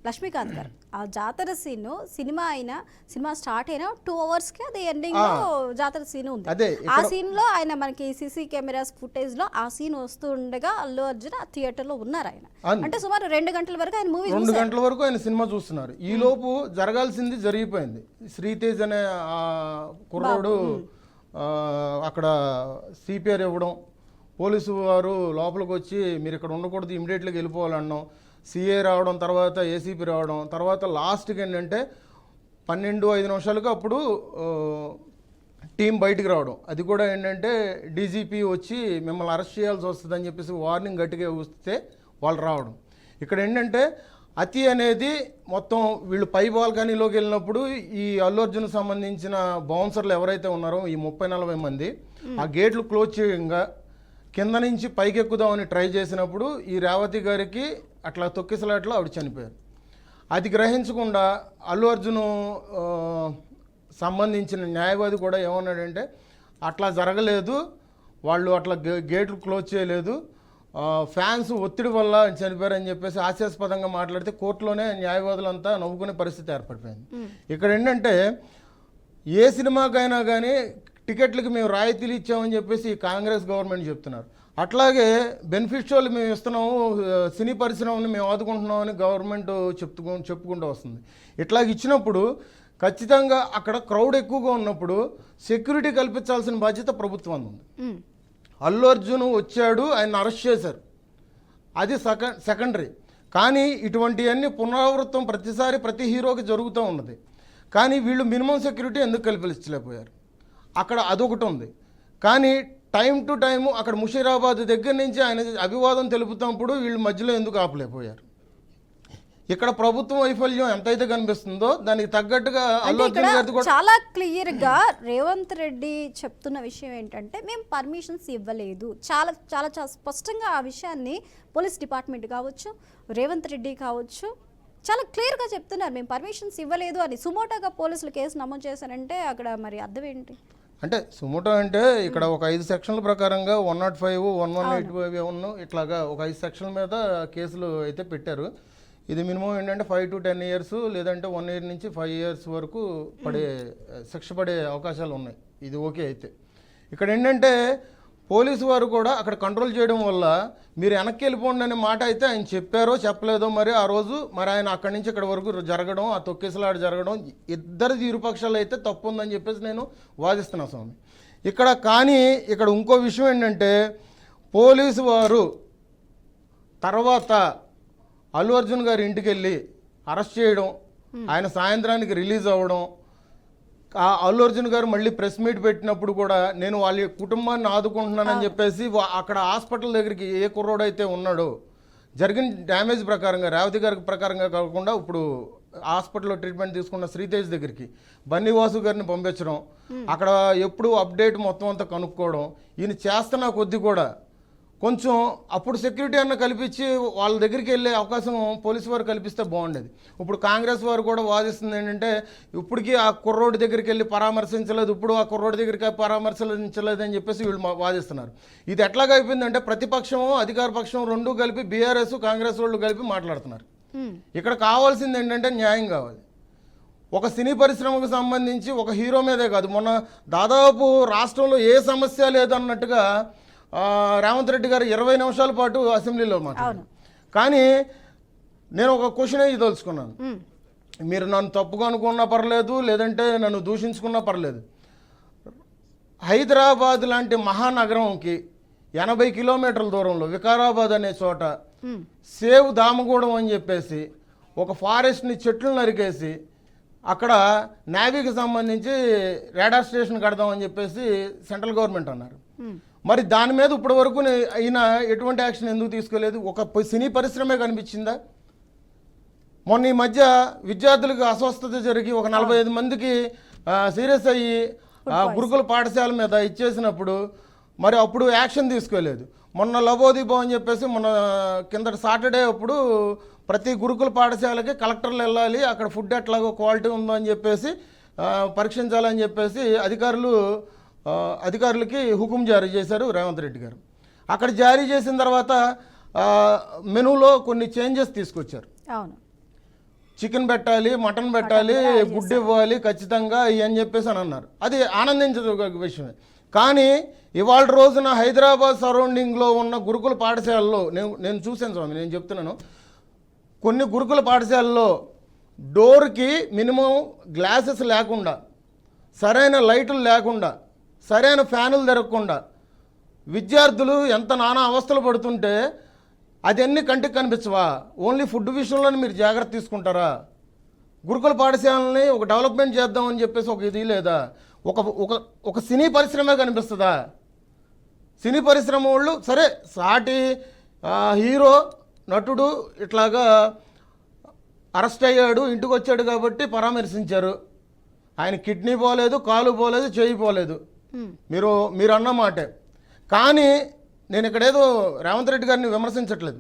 లక్ష్మీకాంత్ గారు ఆ జాతర సీన్ సినిమా స్టార్ట్ అయిన 2 hours కి అది ఎండింగ్ లో జాతర సీన్ ఉంది. అదే ఆ సీన్ లో ఆయన మనకి సీసీ కెమెరాస్ ఫుటేజ్ లో ఆ సీన్ వస్తూ ఉండగా అల్లు అర్జున్ ఆ థియేటర్ లో ఉన్నారు. ఆయన అంటే సుమారు 2 గంటల వరకు ఆయన మూవీ 2 గంటల వరకు ఆయన సినిమా చూస్తున్నారు. ఈ లోపు జరగాల్సింది జరిగిపోయింది. శ్రీతేజ్ అనే ఆ కుర్రోడు అక్కడ సిపిఆర్ ఇవ్వడం, పోలీసు వారు లోపలికి వచ్చి మీరు ఇక్కడ ఉండకూడదు, ఇమీడియట్గా వెళ్ళిపోవాలన్నాం. సిఏ రావడం, తర్వాత ఏసీపీ రావడం, తర్వాత లాస్ట్కి ఏంటంటే 12-5 నిమిషాలకు అప్పుడు టీం బయటికి రావడం. అది కూడా ఏంటంటే డీజీపీ వచ్చి మిమ్మల్ని అరెస్ట్ చేయాల్సి వస్తుందని చెప్పేసి వార్నింగ్ గట్టిగా వస్తే వాళ్ళు రావడం. ఇక్కడ ఏంటంటే అతి అనేది మొత్తం వీళ్ళు పై బాల్కనీలోకి వెళ్ళినప్పుడు ఈ అల్లు అర్జున్ సంబంధించిన బౌన్సర్లు ఎవరైతే ఉన్నారో ఈ 30-40 మంది ఆ గేట్లు క్లోజ్ చేయంగా కింద నుంచి పైకి ఎక్కుదామని ట్రై చేసినప్పుడు ఈ రేవతి గారికి అట్లా తొక్కిసలాట్లో ఆవిడ చనిపోయారు. అది గ్రహించకుండా అల్లు అర్జున్ సంబంధించిన న్యాయవాది కూడా ఏమన్నాడంటే అట్లా జరగలేదు, వాళ్ళు అట్లా గేట్లు క్లోజ్ చేయలేదు, ఫ్యాన్స్ ఒత్తిడి వల్ల చనిపోయారని చెప్పేసి హాస్యాస్పదంగా మాట్లాడితే కోర్టులోనే న్యాయవాదులంతా నవ్వుకునే పరిస్థితి ఏర్పడిపోయింది. ఇక్కడ ఏంటంటే ఏ సినిమాకైనా కానీ టికెట్లకి మేము రాయితీలు ఇచ్చామని చెప్పేసి కాంగ్రెస్ గవర్నమెంట్ చెప్తున్నారు. అట్లాగే బెనిఫిషియల్ మేము ఇస్తున్నాము, సినీ పరిశ్రమని మేము ఆదుకుంటున్నామని గవర్నమెంట్ చెప్పుకుంటూ వస్తుంది. ఇట్లా ఇచ్చినప్పుడు ఖచ్చితంగా అక్కడ క్రౌడ్ ఎక్కువగా ఉన్నప్పుడు సెక్యూరిటీ కల్పించాల్సిన బాధ్యత ప్రభుత్వం ఉంది. అల్లు అర్జున్ వచ్చాడు, ఆయన అరెస్ట్ చేశారు, అది సెకండరీ. కానీ ఇటువంటివన్నీ పునరావృతం ప్రతిసారి ప్రతి హీరోకి జరుగుతూ ఉన్నది. కానీ వీళ్ళు మినిమం సెక్యూరిటీ ఎందుకు కల్పించలేకపోయారు? అక్కడ అదొకటి ఉంది. కానీ టైం టు టైము అక్కడ ముషీరాబాద్ దగ్గర నుంచి ఆయన అభివాదం తెలుపుతున్నప్పుడు వీళ్ళు మధ్యలో ఎందుకు ఆపలేకపోయారు? ఇక్కడ ప్రభుత్వం వైఫల్యం ఎంతైతే కనిపిస్తుందో దానికి తగ్గట్టుగా అల్లు అర్జున్ గారిది కూడా చాలా క్లియర్ గా రేవంత్ రెడ్డి చెప్తున్న విషయం ఏంటంటే మేము పర్మిషన్స్ ఇవ్వలేదు. చాలా చాలా చాలా స్పష్టంగా ఆ విషయాన్ని పోలీస్ డిపార్ట్మెంట్ కావచ్చు, రేవంత్ రెడ్డి కావచ్చు, చాలా క్లియర్గా చెప్తున్నారు మేము పర్మిషన్స్ ఇవ్వలేదు అని. సుమోటోగా పోలీసులు కేసు నమోదు చేశారంటే అక్కడ మరి అర్థం ఏంటి? అంటే సుమోటో అంటే ఇక్కడ ఒక 5 సెక్షన్ల ప్రకారంగా 105, 1185 ఇట్లాగా ఒక 5 సెక్షన్ల మీద కేసులు అయితే పెట్టారు. ఇది మినిమం ఏంటంటే 5 to 10 years లేదంటే 1 year నుంచి 5 years వరకు శిక్ష పడే అవకాశాలు ఉన్నాయి. ఇది ఓకే. అయితే ఇక్కడ ఏంటంటే పోలీసు వారు కూడా అక్కడ కంట్రోల్ చేయడం వల్ల మీరు వెనక్కి వెళ్ళిపోండి అనే మాట అయితే ఆయన చెప్పారో చెప్పలేదో మరి ఆ రోజు మరి ఆయన అక్కడి నుంచి ఇక్కడ వరకు జరగడం, ఆ తొక్కేసలాట జరగడం ఇద్దరిది ఇరుపక్షాలు అయితే తప్పు ఉందని చెప్పేసి నేను వాదిస్తున్నా స్వామి ఇక్కడ. కానీ ఇక్కడ ఇంకో విషయం ఏంటంటే పోలీసు వారు తర్వాత అల్లు అర్జున్ గారి ఇంటికి వెళ్ళి అరెస్ట్ చేయడం, ఆయన సాయంత్రానికి రిలీజ్ అవ్వడం, అల్లు అర్జున్ గారు మళ్ళీ ప్రెస్ మీట్ పెట్టినప్పుడు కూడా నేను వాళ్ళ కుటుంబాన్ని ఆదుకుంటున్నానని చెప్పేసి అక్కడ హాస్పిటల్ దగ్గరికి ఏ కుర్రోడైతే ఉన్నాడో జరిగిన డ్యామేజ్ ప్రకారంగా రేవతి గారి ప్రకారంగా కాకుండా ఇప్పుడు హాస్పిటల్లో ట్రీట్మెంట్ తీసుకున్న శ్రీతేజ్ దగ్గరికి బన్నీవాసు గారిని పంపించడం, అక్కడ ఎప్పుడు అప్డేట్ మొత్తం అంతా కనుక్కోవడం, ఈయన చేస్తున్న కొద్ది కూడా కొంచెం అప్పుడు సెక్యూరిటీ అన్న కల్పించి వాళ్ళ దగ్గరికి వెళ్ళే అవకాశం పోలీసు వారు కల్పిస్తే బాగుండేది. ఇప్పుడు కాంగ్రెస్ వారు కూడా వాదిస్తుంది ఏంటంటే ఇప్పటికీ ఆ కుర్రోడి దగ్గరికి వెళ్ళి పరామర్శించలేదు, ఇప్పుడు ఆ కుర్రోడి దగ్గరికి పరామర్శించలేదు అని చెప్పేసి వీళ్ళు వాదిస్తున్నారు. ఇది ఎట్లాగా అయిపోయిందంటే ప్రతిపక్షము అధికార పక్షం రెండూ కలిపి బీఆర్ఎస్ కాంగ్రెస్ వాళ్ళు కలిపి మాట్లాడుతున్నారు. ఇక్కడ కావాల్సింది ఏంటంటే న్యాయం కావాలి. ఒక సినీ పరిశ్రమకు సంబంధించి ఒక హీరో మీదే కాదు, మొన్న దాదాపు రాష్ట్రంలో ఏ సమస్య లేదన్నట్టుగా రేవంత్ రెడ్డి గారు 20 నిమిషాల పాటు అసెంబ్లీలో మాట్లాడారు. కానీ నేను ఒక క్వశ్చన్ తెలుసుకున్నాను. మీరు నన్ను తప్పుగా అనుకున్నా పర్లేదు, లేదంటే నన్ను దూషించుకున్నా పర్లేదు, హైదరాబాద్ లాంటి మహానగరంకి 80 కిలోమీటర్ల దూరంలో వికారాబాద్ అనే చోట సేవ్ దామగూడెం అని చెప్పేసి ఒక ఫారెస్ట్ని చెట్లు నరికేసి అక్కడ నేవీకి సంబంధించి రాడార్ స్టేషన్ కడదామని చెప్పేసి సెంట్రల్ గవర్నమెంట్ అన్నారు. మరి దాని మీద ఇప్పటి వరకు అయినా ఎటువంటి యాక్షన్ ఎందుకు తీసుకోలేదు? ఒక సినీ పరిశ్రమే కనిపించిందా? మొన్న ఈ మధ్య విద్యార్థులకు అస్వస్థత జరిగి ఒక 45 మందికి సీరియస్ అయ్యి ఆ గురుకుల పాఠశాల మీద ఇచ్చేసినప్పుడు మరి అప్పుడు యాక్షన్ తీసుకోలేదు. మొన్న లబోదీపో అని చెప్పేసి మొన్న కిందటి సాటర్డే అప్పుడు ప్రతి గురుకుల పాఠశాలకి కలెక్టర్లు వెళ్ళాలి, అక్కడ ఫుడ్ ఎట్లాగో క్వాలిటీ ఉందో అని చెప్పేసి పరీక్షించాలని చెప్పేసి అధికారులకి హుకుం జారీ చేశారు రేవంత్ రెడ్డి గారు. అక్కడ జారీ చేసిన తర్వాత మెనూలో కొన్ని చేంజెస్ తీసుకొచ్చారు. అవును, చికెన్ పెట్టాలి, మటన్ పెట్టాలి, గుడ్డు ఇవ్వాలి ఖచ్చితంగా అని చెప్పేసి అని అన్నారు. అది ఆనందించదగ్గ విషయమే. కానీ ఇవాళ రోజున హైదరాబాద్ సరౌండింగ్లో ఉన్న గురుకుల పాఠశాలలో నేను చూశాను స్వామి, నేను చెప్తున్నాను, కొన్ని గురుకుల పాఠశాలలో డోర్కి మినిమం గ్లాసెస్ లేకుండా, సరైన లైట్లు లేకుండా, సరైన ఫ్యానులు తిరగకుండా విద్యార్థులు ఎంత నానా అవస్థలు పడుతుంటే అదన్నీ కంటికి కనిపించవా? ఓన్లీ ఫుడ్ విషయంలోనే మీరు జాగ్రత్త తీసుకుంటారా? గురుకుల పాఠశాలని ఒక డెవలప్మెంట్ చేద్దామని చెప్పేసి ఒక ఇది లేదా? ఒక సినీ పరిశ్రమే కనిపిస్తుందా? సినీ పరిశ్రమ వాళ్ళు సరే సాటి హీరో నటుడు ఇట్లాగా అరెస్ట్ అయ్యాడు, ఇంటికి వచ్చాడు కాబట్టి పరామర్శించారు. ఆయన కిడ్నీ పోలేదు, కాలు పోలేదు, చేయి పోలేదు, మీరు అన్న మాటే. కానీ నేను ఇక్కడేదో రేవంత్ రెడ్డి గారిని విమర్శించట్లేదు.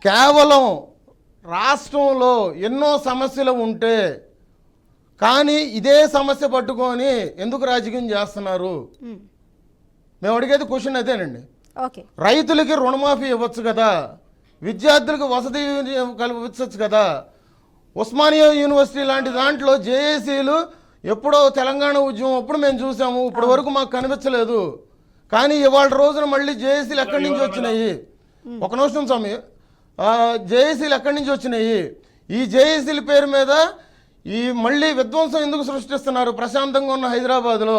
కేవలం రాష్ట్రంలో ఎన్నో సమస్యలు ఉంటే కానీ ఇదే సమస్య పట్టుకొని ఎందుకు రాజకీయం చేస్తున్నారు? మేము అడిగేది క్వశ్చన్ అదేనండి. రైతులకి రుణమాఫీ ఇవ్వచ్చు కదా, విద్యార్థులకు వసతి కల్పించవచ్చు కదా. ఉస్మానియా యూనివర్సిటీ లాంటి దాంట్లో జేఏసీలు ఎప్పుడో తెలంగాణ ఉద్యమం అప్పుడు మేము చూసాము, ఇప్పటి వరకు మాకు కనిపించలేదు. కానీ ఇవాళ రోజున మళ్ళీ జేఏసీలు ఎక్కడి నుంచి వచ్చినాయి? ఒక నిమిషం స్వామి, జేఏసీలు ఎక్కడి నుంచి వచ్చినాయి? ఈ జేఏసీల పేరు మీద ఈ మళ్ళీ విధ్వంసం ఎందుకు సృష్టిస్తున్నారు? ప్రశాంతంగా ఉన్న హైదరాబాద్లో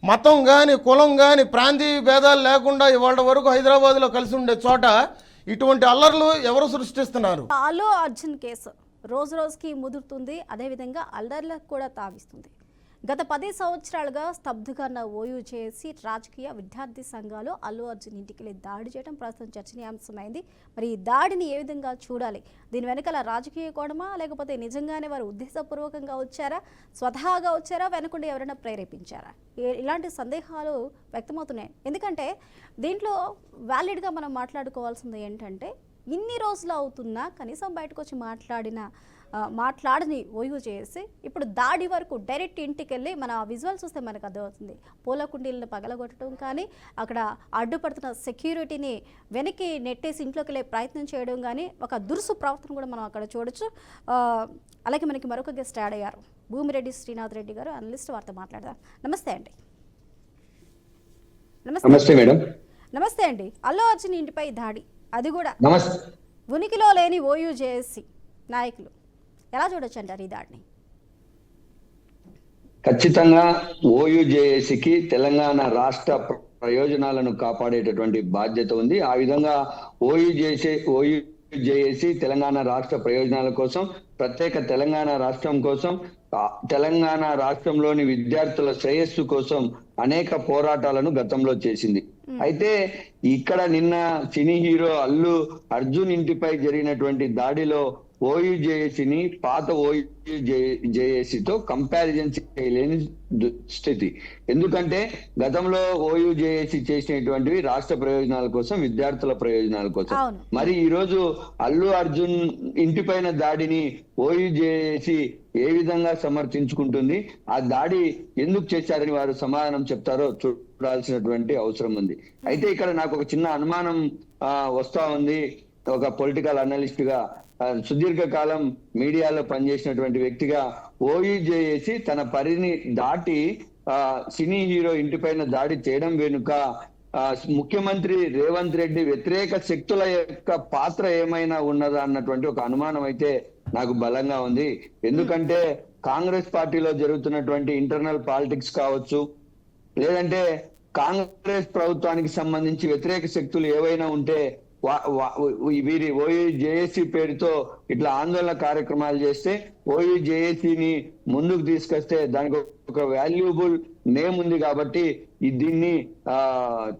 మతం కానీ కులం కానీ ప్రాంతీయ భేదాలు లేకుండా ఇవాళ వరకు హైదరాబాద్లో కలిసి ఉండే చోట ఇటువంటి అల్లర్లు ఎవరు సృష్టిస్తున్నారు? అల్లు అర్జున్ కేసు రోజు రోజుకి ముదురుతుంది, అదేవిధంగా అల్లర్లకు కూడా తావిస్తుంది. గత 10 సంవత్సరాలుగా స్తబ్దుగా ఓయూ చేసి రాజకీయ విద్యార్థి సంఘాలు అల్లు అర్జున్ ఇంటికి దాడి చేయడం ప్రస్తుతం చర్చనీయాంశమైంది. మరి ఈ దాడిని ఏ విధంగా చూడాలి? దీని వెనకాల రాజకీయ కోణమా, లేకపోతే నిజంగానే వారు ఉద్దేశపూర్వకంగా వచ్చారా, స్వతహాగా వచ్చారా, వెనకుండి ఎవరైనా ప్రేరేపించారా? ఇలాంటి సందేహాలు వ్యక్తమవుతున్నాయి. ఎందుకంటే దీంట్లో వ్యాలిడ్గా మనం మాట్లాడుకోవాల్సింది ఏంటంటే, ఇన్ని రోజులు అవుతున్నా కనీసం బయటకు వచ్చి మాట్లాడని ఓయూ చేసి ఇప్పుడు దాడి వరకు డైరెక్ట్ ఇంటికి వెళ్ళి మన విజువల్ చూస్తే మనకు అర్థమవుతుంది. పూల కుండీలను పగలగొట్టడం కానీ, అక్కడ అడ్డుపడుతున్న సెక్యూరిటీని వెనక్కి నెట్టేసి ఇంట్లోకి వెళ్ళే ప్రయత్నం చేయడం కానీ, ఒక దురుసు ప్రవర్తన కూడా మనం అక్కడ చూడొచ్చు. అలాగే మనకి మరొక గెస్ట్ యాడ్ అయ్యారు, భూమిరెడ్డి శ్రీనాథ్ రెడ్డి గారు, అనలిస్ట్. వారితో మాట్లాడదాం. నమస్తే అండి. నమస్తే మేడం. నమస్తే అండి. అల్లు అర్జున్ ఇంటిపై దాడి, అది కూడా ఉనికిలో లేని ఓయూ జేఏసీ నాయకులు, ఎలా చూడొచ్చు అంటారు ఈ దాడిని? ఖచ్చితంగా ఓయూ జేఏసీకి తెలంగాణ రాష్ట్ర ప్రయోజనాలను కాపాడేటటువంటి బాధ్యత ఉంది. ఆ విధంగా ఓయూ జేఏసీ తెలంగాణ రాష్ట్ర ప్రయోజనాల కోసం, ప్రత్యేక తెలంగాణ రాష్ట్రం కోసం, తెలంగాణ రాష్ట్రంలోని విద్యార్థుల శ్రేయస్సు కోసం అనేక పోరాటాలను గతంలో చేసింది. అయితే ఇక్కడ నిన్న సినీ హీరో అల్లు అర్జున్ ఇంటిపై జరిగినటువంటి దాడిలో ఓయూ జేఏసీని పాత ఓయూ జేఏసీతో కంపారిజన్ చేయలేని స్థితి. ఎందుకంటే గతంలో ఓయూ జేఏసీ చేసినటువంటివి రాష్ట్ర ప్రయోజనాల కోసం, విద్యార్థుల ప్రయోజనాల కోసం. మరి ఈ రోజు అల్లు అర్జున్ ఇంటిపైన దాడిని ఓయూ జేఏసీ ఏ విధంగా సమర్థించుకుంటుంది? ఆ దాడి ఎందుకు చేశారని వారు సమాధానం చెప్తారో చూడాల్సినటువంటి అవసరం ఉంది. అయితే ఇక్కడ నాకు ఒక చిన్న అనుమానం వస్తా ఉంది. ఒక పొలిటికల్ అనలిస్ట్ గా, సుదీర్ఘకాలం మీడియాలో పనిచేసినటువంటి వ్యక్తిగా, ఓయూ జేఏసీ తన పరిధిని దాటి సినీ హీరో ఇంటిపైన దాడి చేయడం వెనుక ముఖ్యమంత్రి రేవంత్ రెడ్డి వ్యతిరేక శక్తుల యొక్క పాత్ర ఏమైనా ఉన్నదా అన్నటువంటి ఒక అనుమానం అయితే నాకు బలంగా ఉంది. ఎందుకంటే కాంగ్రెస్ పార్టీలో జరుగుతున్నటువంటి ఇంటర్నల్ పాలిటిక్స్ కావచ్చు, లేదంటే కాంగ్రెస్ ప్రభుత్వానికి సంబంధించి వ్యతిరేక శక్తులు ఏవైనా ఉంటే వీరి ఓయూ జేఏసీ పేరుతో ఇట్లా ఆందోళన కార్యక్రమాలు చేస్తే, ఓయూ జేఏసీని ముందుకు తీసుకొస్తే దానికి ఒక వాల్యుబుల్ నేమ్ ఉంది కాబట్టి దీన్ని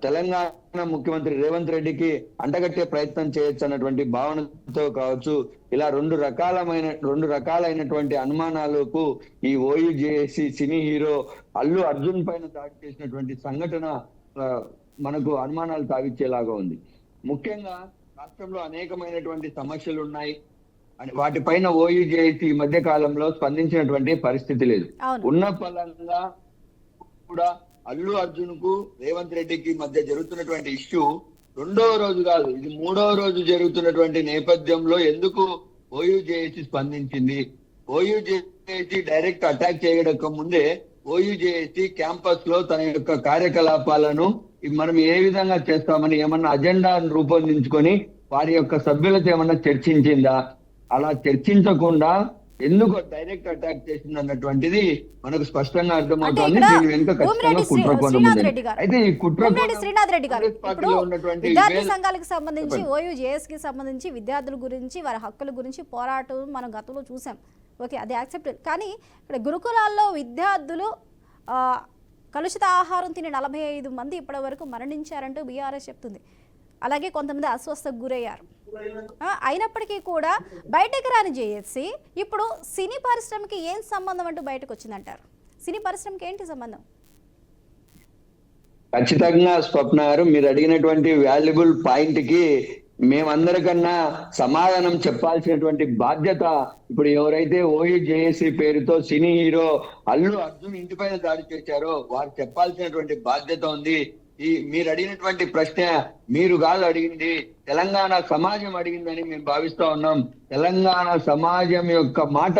తెలంగాణ ముఖ్యమంత్రి రేవంత్ రెడ్డికి అంటగట్టే ప్రయత్నం చేయొచ్చు అన్నటువంటి భావనతో కావచ్చు, ఇలా రెండు రకాలైనటువంటి అనుమానాలకు ఈ OUJAC cine hero Allu Arjun పైన దాడి చేసినటువంటి సంఘటన మనకు అనుమానాలు తావిచ్చేలాగా ఉంది. ముఖ్యంగా రాష్ట్రంలో అనేకమైనటువంటి సమస్యలు ఉన్నాయి, వాటిపైన ఓయూజేఏసీ ఈ మధ్య కాలంలో స్పందించినటువంటి పరిస్థితి లేదు. ఉన్న ఫలంగా కూడా అల్లు అర్జున్ కు రేవంత్ రెడ్డికి మధ్య జరుగుతున్నటువంటి ఇష్యూ రెండవ రోజు కాదు, ఇది మూడవ రోజు జరుగుతున్నటువంటి నేపథ్యంలో ఎందుకు ఓయూజేఏసీ స్పందించింది? ఓయూజేఏసీ డైరెక్ట్ అటాక్ చేయడం ముందే ఓయూజేఏసీ క్యాంపస్ లో తన యొక్క కార్యకలాపాలను మనం ఏ విధంగా చేస్తామని ఏమన్నా అజెండాను రూపొందించుకొని వారి యొక్క సభ్యులతో ఏమన్నా చర్చించిందా? అలా చర్చించకుండా ఎందుకు డైరెక్ట్ అటాక్ చేసింది అన్నటువంటిది మనకు స్పష్టంగా అర్థమవుతుంది. దీని వెనుక ఖచ్చితంగా కుట్రకోణం ఉంది. అయితే ఈ శ్రీనాథ్ రెడ్డి గారు విద్యార్థి సంఘాలకు సంబంధించి ఓయూజేఎస్కి సంబంధించి విద్యార్థుల గురించి వారి హక్కుల గురించి పోరాటం మనం గతంలో చూసాం. ఓకే, అది యాక్సెప్ట్. కానీ ఇక్కడ గురుకులాల్లో విద్యార్థులు కలుషిత ఆహారం తిని 45 మంది ఇప్పటి వరకు మరణించారంటూ బీఆర్ఎస్ చెప్తుంది. అలాగే కొంతమంది అస్వస్థకు గురయ్యారు. అయినప్పటికీ కూడా బయటకు రాని జేఏసీ ఇప్పుడు సినీ పరిశ్రమకి ఏం సంబంధం అంటూ బయటకు వచ్చిందంటారు? సినీ పరిశ్రమకి ఏంటి సంబంధం? ఖచ్చితంగా స్వప్న గారు, మీరు అడిగినటువంటి వాల్యుబుల్ పాయింట్ కి మేమందరికన్నా సమాధానం చెప్పాల్సినటువంటి బాధ్యత ఇప్పుడు ఎవరైతే ఓయూజేఏసీ పేరుతో సినీ హీరో అల్లు అర్జున్ ఇంటిపైన దాడి చేశారో వారు చెప్పాల్సినటువంటి బాధ్యత ఉంది. మీరు అడిగినటువంటి ప్రశ్న మీరు కాదు అడిగింది, తెలంగాణ సమాజం అడిగిందని మేము భావిస్తా ఉన్నాం. తెలంగాణ సమాజం యొక్క మాట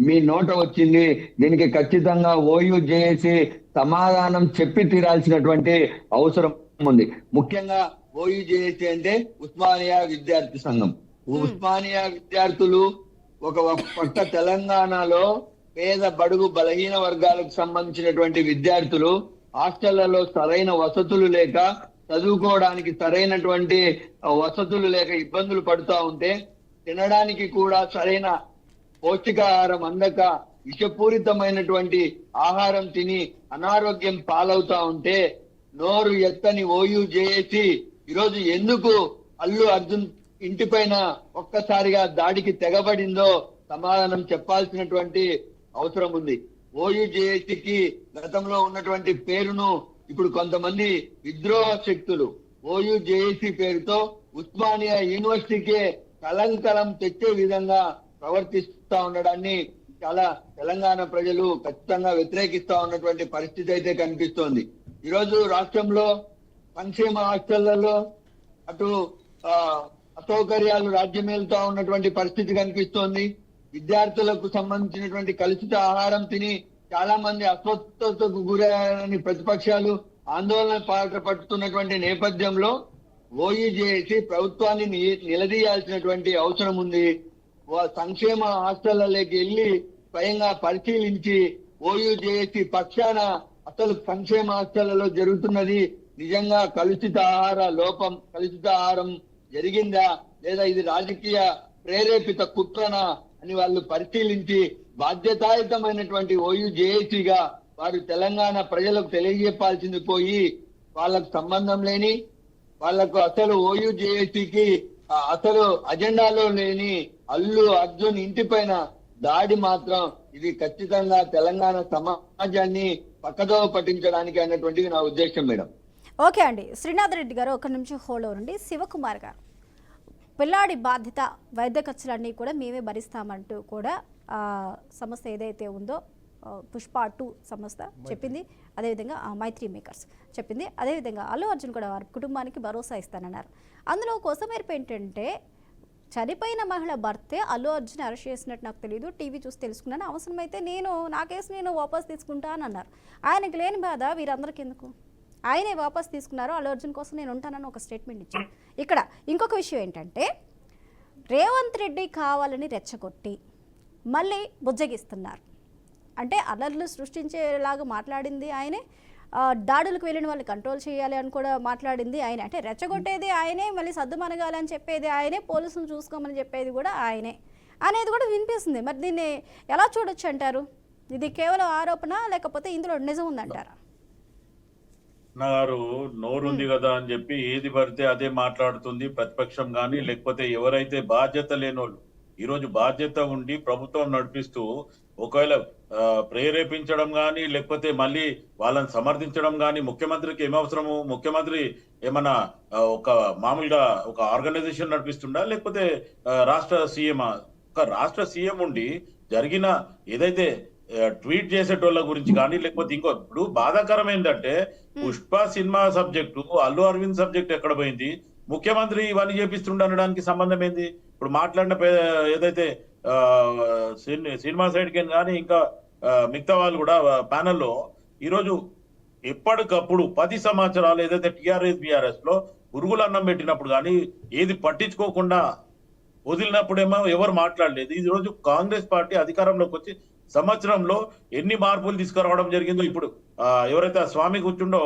మీ నోట వచ్చింది. దీనికి ఖచ్చితంగా ఓయూజేఏసీ సమాధానం చెప్పి తీరాల్సినటువంటి అవసరం ఉంది. ముఖ్యంగా ఓయూజేఏసీ అంటే ఉస్మానియా విద్యార్థి సంఘం. ఉస్మానియా విద్యార్థులు ఒక పక్క తెలంగాణలో పేద బడుగు బలహీన వర్గాలకు సంబంధించినటువంటి విద్యార్థులు హాస్టళ్లలో సరైన వసతులు లేక, చదువుకోవడానికి సరైనటువంటి వసతులు లేక ఇబ్బందులు పడుతూ ఉంటే, తినడానికి కూడా సరైన పౌష్టికాహారం అందక విషపూరితమైనటువంటి ఆహారం తిని అనారోగ్యం పాలవుతా ఉంటే నోరు ఎత్తని ఓయూజేఏసీ ఈరోజు ఎందుకు అల్లు అర్జున్ ఇంటిపైన ఒక్కసారిగా దాడికి తెగబడిందో సమాధానం చెప్పాల్సినటువంటి అవసరం ఉంది. ఓయూజేఏసీకి గతంలో ఉన్నటువంటి పేరును ఇప్పుడు కొంతమంది విద్రోహ శక్తులు ఓయూజేఏసీ పేరుతో ఉస్మానియా యూనివర్సిటీకే కలంకలం తెచ్చే విధంగా ప్రవర్తిస్తా ఉండడాన్ని చాలా తెలంగాణ ప్రజలు ఖచ్చితంగా వ్యతిరేకిస్తా ఉన్నటువంటి పరిస్థితి అయితే కనిపిస్తోంది. ఈరోజు రాష్ట్రంలో సంక్షేమ హాస్టళ్లలో అటు అసౌకర్యాలు రాజ్యమేలుతా ఉన్నటువంటి పరిస్థితి కనిపిస్తోంది. విద్యార్థులకు సంబంధించినటువంటి కలుషిత ఆహారం తిని చాలా మంది అస్వస్థతకు గురయ్యారని ప్రతిపక్షాలు ఆందోళన పడుతున్నటువంటి నేపథ్యంలో ఓయూజేఏసీ ప్రభుత్వాన్ని నిలదీయాల్సినటువంటి అవసరం ఉంది. సంక్షేమ హాస్టళ్లలోకి వెళ్లి స్వయంగా పరిశీలించి ఓయూజేఏసీ పక్షాన అసలు సంక్షేమ హాస్టళ్లలో జరుగుతున్నది నిజంగా కలుషిత ఆహారం జరిగిందా లేదా ఇది రాజకీయ ప్రేరేపిత కుట్రనా అని వాళ్ళు పరిశీలించి బాధ్యతాయుతమైనటువంటి ఓయూజేఏసీగా వారు తెలంగాణ ప్రజలకు తెలియజెప్పాల్సింది పోయి వాళ్ళకు సంబంధం లేని, వాళ్లకు అసలు ఓయూజేఏసీకి అసలు అజెండాలో లేని అల్లు అర్జున్ ఇంటిపైన దాడి మాత్రం ఇది ఖచ్చితంగా తెలంగాణ సమాజాన్ని పక్కదోవ పట్టించడానికి అన్నటువంటిది నా ఉద్దేశం మేడం. ఓకే అండి, శ్రీనాథ్ రెడ్డి గారు ఒక నిమిషం హోల్డ్ అవ్వండి. శివకుమార్ గారు, పిల్లాడి బాధ్యత వైద్య ఖర్చులన్నీ కూడా మేమే భరిస్తామంటూ కూడా సంస్థ ఏదైతే ఉందో పుష్ప 2 సంస్థ చెప్పింది. అదేవిధంగా మైత్రి మేకర్స్ చెప్పింది. అదేవిధంగా అల్లు అర్జున్ కూడా వారి కుటుంబానికి భరోసా ఇస్తానన్నారు. అందులో కోసమేర్పు ఏంటంటే చనిపోయిన మహిళ భర్తే అల్లు అర్జున్ అరెస్ట్ చేసినట్టు నాకు తెలియదు, టీవీ చూసి తెలుసుకున్నాను, అవసరమైతే నా కేసు నేను వాపస్ తీసుకుంటాను అన్నారు. ఆయనకు లేని బాధ వీరందరికీ ఎందుకు? ఆయనే వాపస్ తీసుకున్నారు, అల్లు అర్జున్ కోసం నేను ఉంటానని ఒక స్టేట్మెంట్ ఇచ్చారు. ఇక్కడ ఇంకొక విషయం ఏంటంటే రేవంత్ రెడ్డి కావాలని రెచ్చగొట్టి మళ్ళీ బుజ్జగిస్తున్నారు. అంటే అల్లర్లు సృష్టించేలాగా మాట్లాడింది ఆయనే, దాడులకు వెళ్ళిన వాళ్ళని కంట్రోల్ చేయాలి అని కూడా మాట్లాడింది ఆయనే. అంటే రెచ్చగొట్టేది ఆయనే, మళ్ళీ సర్దుమనగాలి అని చెప్పేది ఆయనే, పోలీసులు చూసుకోమని చెప్పేది కూడా ఆయనే అనేది కూడా వినిపిస్తుంది. మరి దీన్ని ఎలా చూడొచ్చు అంటారు? ఇది కేవలం ఆరోపణ లేకపోతే ఇందులో నిజం ఉందంటారా? గారు నోరుంది కదా అని చెప్పి ఏది పడితే అదే మాట్లాడుతుంది ప్రతిపక్షం కానీ, లేకపోతే ఎవరైతే బాధ్యత లేనోళ్ళు ఈ రోజు బాధ్యత ఉండి ప్రభుత్వం నడిపిస్తూ ఒకవేళ ప్రేరేపించడం కానీ, లేకపోతే మళ్ళీ వాళ్ళని సమర్థించడం కానీ, ముఖ్యమంత్రికి ఏమవసరము? ముఖ్యమంత్రి ఏమన్నా ఒక మామూలుగా ఒక ఆర్గనైజేషన్ నడిపిస్తుండా, లేకపోతే రాష్ట్ర సీఎం? ఒక రాష్ట్ర సీఎం ఉండి జరిగిన ఏదైతే ట్వీట్ చేసేటోళ్ళ గురించి కానీ, లేకపోతే ఇంకో ఇప్పుడు బాధాకరం ఏంటంటే Pushpa cinema subject, Allu Aravind subject ఎక్కడ పోయింది? ముఖ్యమంత్రి ఇవన్నీ చేపిస్తుండ అనడానికి సంబంధం ఏంది? ఇప్పుడు మాట్లాడిన ఏదైతే సినిమా సైడ్ కి కానీ ఇంకా మిగతా వాళ్ళు కూడా ప్యానెల్లో ఈరోజు ఎప్పటికప్పుడు 10 సంవత్సరాలు ఏదైతే టిఆర్ఎస్ లో పురుగులు అన్నం పెట్టినప్పుడు కానీ ఏది పట్టించుకోకుండా వదిలినప్పుడేమో ఎవరు మాట్లాడలేదు. ఈ రోజు కాంగ్రెస్ పార్టీ అధికారంలోకి వచ్చి సంవత్సరంలో ఎన్ని మార్పులు తీసుకురావడం జరిగిందో ఇప్పుడు ఎవరైతే ఆ స్వామి కూర్చుండో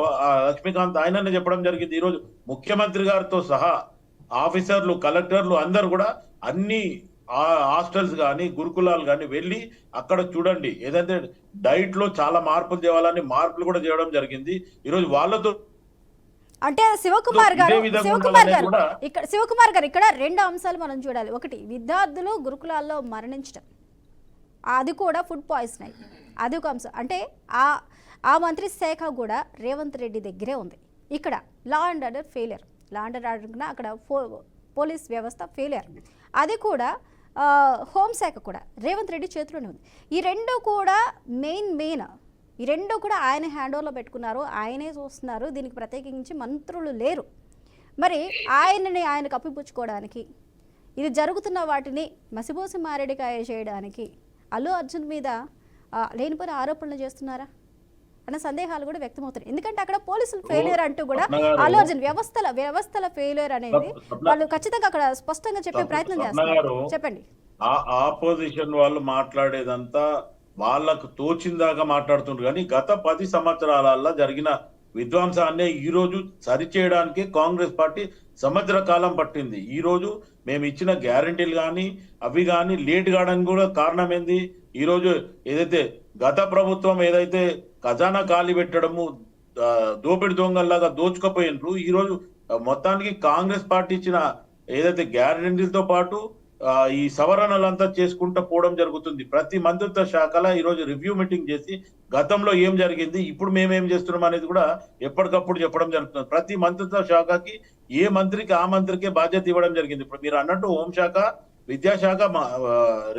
లక్ష్మీకాంత్ ఆయననే చెప్పడం జరిగింది. ఈ రోజు ముఖ్యమంత్రి గారితో సహా ఆఫీసర్లు, కలెక్టర్లు అందరు కూడా అన్ని హాస్టల్స్ కానీ, గురుకులాలు కానీ వెళ్ళి అక్కడ చూడండి ఏదైతే డైట్ లో చాలా మార్పులు తేవాలని మార్పులు కూడా చేయడం జరిగింది. ఈ రోజు వాళ్ళతో అంటే శివకుమార్ గారు ఇక్కడ 2 అంశాలు మనం చూడాలి. ఒకటి, విద్యార్థులు గురుకులాల్లో మరణించడం, అది కూడా ఫుడ్ పాయిజన్ అయ్యి, అది ఒక అంశం. అంటే ఆ మంత్రి శాఖ కూడా రేవంత్ రెడ్డి దగ్గరే ఉంది. ఇక్కడ law and order failure, law and order కన్నా అక్కడ పోలీస్ వ్యవస్థ ఫెయిలియర్, అది కూడా హోంశాఖ కూడా రేవంత్ రెడ్డి చేతిలోనే ఉంది. ఈ రెండు కూడా మెయిన్ ఈ రెండు కూడా ఆయన హ్యాండ్ ఓవర్లో పెట్టుకున్నారు, ఆయనే చూస్తున్నారు. దీనికి ప్రత్యేకించి మంత్రులు లేరు. మరి ఆయన కప్పిపుచ్చుకోవడానికి, ఇది జరుగుతున్న వాటిని మసిబోసి మారేడికాయ చేయడానికి అల్లు అర్జున్ మీద లేనిపోయిన ఆరోపణలు చేస్తున్నారా అన్న సందేహాలు కూడా వ్యక్తమవుతున్నాయి. ఎందుకంటే అక్కడ పోలీసులు ఫెయిలియర్ అంటూ కూడా అల్లు అర్జున్ వ్యవస్థల ఫెయిలియర్ అనేది వాళ్ళు ఖచ్చితంగా అక్కడ స్పష్టంగా చెప్పే ప్రయత్నం చేస్తున్నారు. చెప్పండి. ఆపోజిషన్ వాళ్ళు మాట్లాడేదంతా వాళ్ళకు తోచిందాగా మాట్లాడుతుండ్రు కానీ గత 10 సంవత్సరాల జరిగిన విధ్వంసాన్ని ఈ రోజు సరిచేయడానికి కాంగ్రెస్ పార్టీ సంవత్సర కాలం పట్టింది. ఈ రోజు మేము ఇచ్చిన గ్యారంటీలు కానీ అవి కానీ లేట్ కావడానికి కూడా కారణం ఏంది? ఈ రోజు ఏదైతే గత ప్రభుత్వం ఏదైతే ఖజానా ఖాళీ పెట్టడము, దోపిడి దొంగల్లాగా దోచుకపోయినరు, ఈ రోజు మొత్తానికి కాంగ్రెస్ పార్టీ ఇచ్చిన ఏదైతే గ్యారంటీలతో పాటు ఈ సవరణలంతా చేసుకుంటూ పోవడం జరుగుతుంది. ప్రతి మంత్రిత్వ శాఖల ఈ రోజు రివ్యూ మీటింగ్ చేసి గతంలో ఏం జరిగింది, ఇప్పుడు మేమేం చేస్తున్నాం అనేది కూడా ఎప్పటికప్పుడు చెప్పడం జరుగుతుంది. ప్రతి మంత్రిత్వ శాఖకి ఏ మంత్రికి ఆ మంత్రికే బాధ్యత ఇవ్వడం జరిగింది. ఇప్పుడు మీరు అన్నట్టు హోంశాఖ, విద్యాశాఖ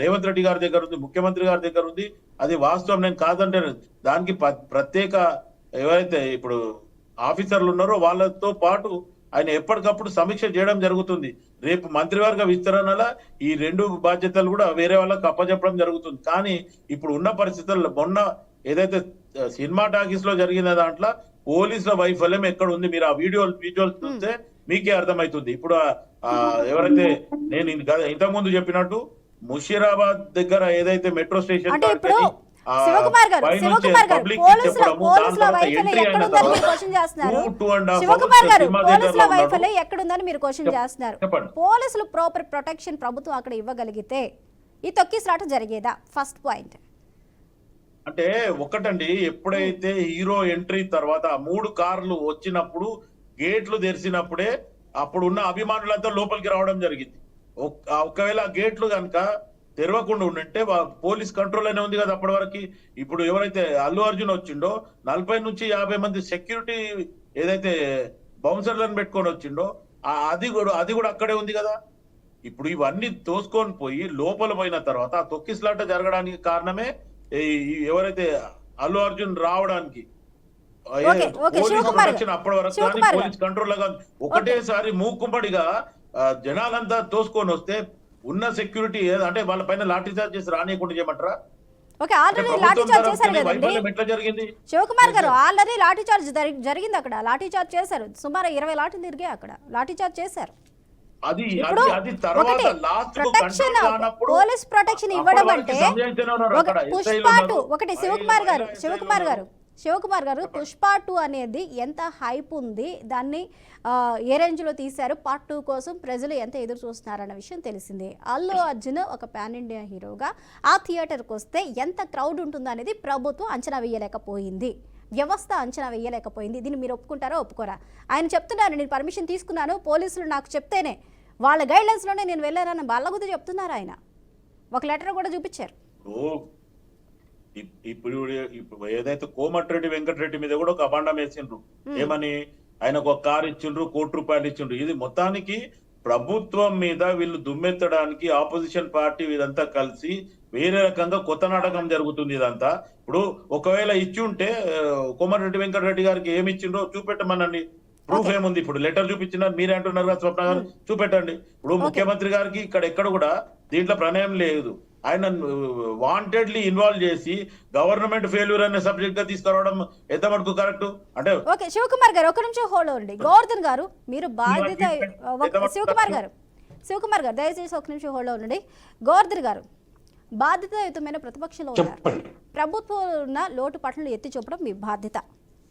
రేవంత్ రెడ్డి గారి దగ్గర ఉంది, ముఖ్యమంత్రి గారి దగ్గర ఉంది. అది వాస్తవం, నేను కాదంటే. దానికి ప్రత్యేక ఎవరైతే ఇప్పుడు ఆఫీసర్లు ఉన్నారో వాళ్ళతో పాటు ఆయన ఎప్పటికప్పుడు సమీక్ష చేయడం జరుగుతుంది. రేపు మంత్రివర్గ విస్తరణల ఈ 2 బాధ్యతలు కూడా వేరే వాళ్ళకి అప్పచెప్పడం జరుగుతుంది. కానీ ఇప్పుడు ఉన్న పరిస్థితుల్లో మొన్న ఏదైతే సినిమా టాకీస్ లో జరిగిన దాంట్లో పోలీసుల వైఫల్యం ఎక్కడ ఉంది? మీరు ఆ విజువల్స్ చూస్తే మీకే అర్థమవుతుంది. ఇప్పుడు ఎవరైతే నేను ఇంతకుముందు చెప్పినట్టు ముషీరాబాద్ దగ్గర ఏదైతే మెట్రో స్టేషన్ శివకుమార్ గారు పోలీసుల వైఫల్యం ఎక్కడుందని మీరు క్వశ్చన్ చేస్తున్నారు. శివకుమార్ గారు పోలీసుల వైఫల్యం ఎక్కడుందని మీరు క్వశ్చన్ చేస్తున్నారు. పోలీసులు ప్రాపర్ ప్రొటెక్షన్ ప్రభుత్వం అక్కడ ఇవ్వగలిగితే ఈ తొక్కిసలాట జరిగేదా? First point. అంటే ఒకటండి, ఎప్పుడైతే హీరో ఎంట్రీ తర్వాత 3 కార్లు వచ్చినప్పుడు గేట్లు తెరిచినప్పుడే అప్పుడున్న అభిమానులంతా లోపలికి రావడం జరిగింది. ఒకవేళ గేట్లు కనుక తెరవకుండా ఉండంటే పోలీస్ కంట్రోల్ అనే ఉంది కదా అప్పటి వరకు. ఇప్పుడు ఎవరైతే అల్లు అర్జున్ వచ్చిండో 40 నుంచి 50 మంది సెక్యూరిటీ ఏదైతే బౌన్సర్లను పెట్టుకొని వచ్చిండో అది కూడా అక్కడే ఉంది కదా. ఇప్పుడు ఇవన్నీ తోసుకొని పోయి లోపల పోయిన తర్వాత ఆ తొక్కిసలాట జరగడానికి కారణమే ఎవరైతే అల్లు అర్జున్ రావడానికి అప్పటి వరకు కానీ పోలీస్ కంట్రోల్ గా ఒకటేసారి మూకుమ్మడిగా జనాలంతా తోసుకొని వస్తే ఉన్న సెక్యూరిటీ అంటే వాళ్ళ పైన లాఠీ చార్జ్ చేసి రానియకుండా చేయమంటారా? శివకుమార్ గారు ఆల్రెడీ లాఠీ చార్జ్ జరిగింది. అక్కడ లాఠీ చార్జ్ చేశారు. సుమారు 20 లాఠీలు తిరిగాయి అక్కడ, లాఠీ చార్జ్ చేశారు. పోలీస్ ప్రొటెక్షన్ ఇవ్వడం అంటే ఒకటి శివకుమార్ గారు పుష్ప 2 అనేది ఎంత హైప్ ఉంది, దాన్ని ఏ రేంజ్లో తీశారు, పార్ట్ 2 కోసం ప్రజలు ఎంత ఎదురు చూస్తున్నారన్న విషయం తెలిసిందే. అల్లు అర్జున్ ఒక పాన్ ఇండియా హీరోగా ఆ థియేటర్కి వస్తే ఎంత క్రౌడ్ ఉంటుందో అనేది ప్రభుత్వం అంచనా వేయలేకపోయింది. వ్యవస్థ అంచనా వేయలేకపోయింది. దీన్ని మీరు ఒప్పుకుంటారా ఒప్పుకోరా? ఆయన చెప్తున్నారు, నేను పర్మిషన్ తీసుకున్నాను, పోలీసులు నాకు చెప్తేనే, వాళ్ళ గైడ్లైన్స్లోనే నేను వెళ్ళానని వాళ్ళ గురించి చెప్తున్నారు. ఆయన ఒక లెటర్ కూడా చూపించారు. ఇప్పుడు ఏదైతే కోమటిరెడ్డి వెంకటరెడ్డి మీద కూడా ఒక అభాండం వేసిండ్రు. ఏమని? ఆయనకు ఒక కారు ఇచ్చిండ్రు, ₹1,00,00,000 ఇచ్చిండ్రు. ఇది మొత్తానికి ప్రభుత్వం మీద వీళ్ళు దుమ్మెత్తడానికి ఆపోజిషన్ పార్టీ ఇదంతా కలిసి వేరే రకంగా కొత్త నాటకం జరుగుతుంది ఇదంతా. ఇప్పుడు ఒకవేళ ఇచ్చి ఉంటే కోమటిరెడ్డి వెంకటరెడ్డి గారికి ఏమి ఇచ్చిండ్రో చూపెట్టమనండి. ప్రూఫ్ ఏముంది? ఇప్పుడు లెటర్ చూపించినారు, మీరే అంటున్నారు కదా స్వప్న గారు, చూపెట్టండి. ఇప్పుడు ముఖ్యమంత్రి గారికి ఇక్కడ ఎక్కడ కూడా దీంట్లో ప్రమేయం లేదు. ఆయన వాంటెడ్లీ ఇన్వాల్వ్ చేసి గవర్నమెంట్ ఫెయిల్యూర్ అనే సబ్జెక్ట్ గా తీసుకురావడం ఎంత మటుకు కరెక్ట్? అంటే ఓకే, శివకుమార్ గారు ఒక నిమిషం హోల్డ్ అవ్వండి. గోవర్ధన్ గారు మీరు బాధ్యత, శివకుమార్ గారు దయచేసి ఒక నిమిషం హోల్డ్ అవ్వండి. గోవర్ధన్ గారు బాధ్యతాయుతమైన ప్రతిపక్షంలో ఉన్నారు. ప్రభుత్వం ఉన్న లోటుపాట్లను ఎత్తి చూపడం మీ బాధ్యత.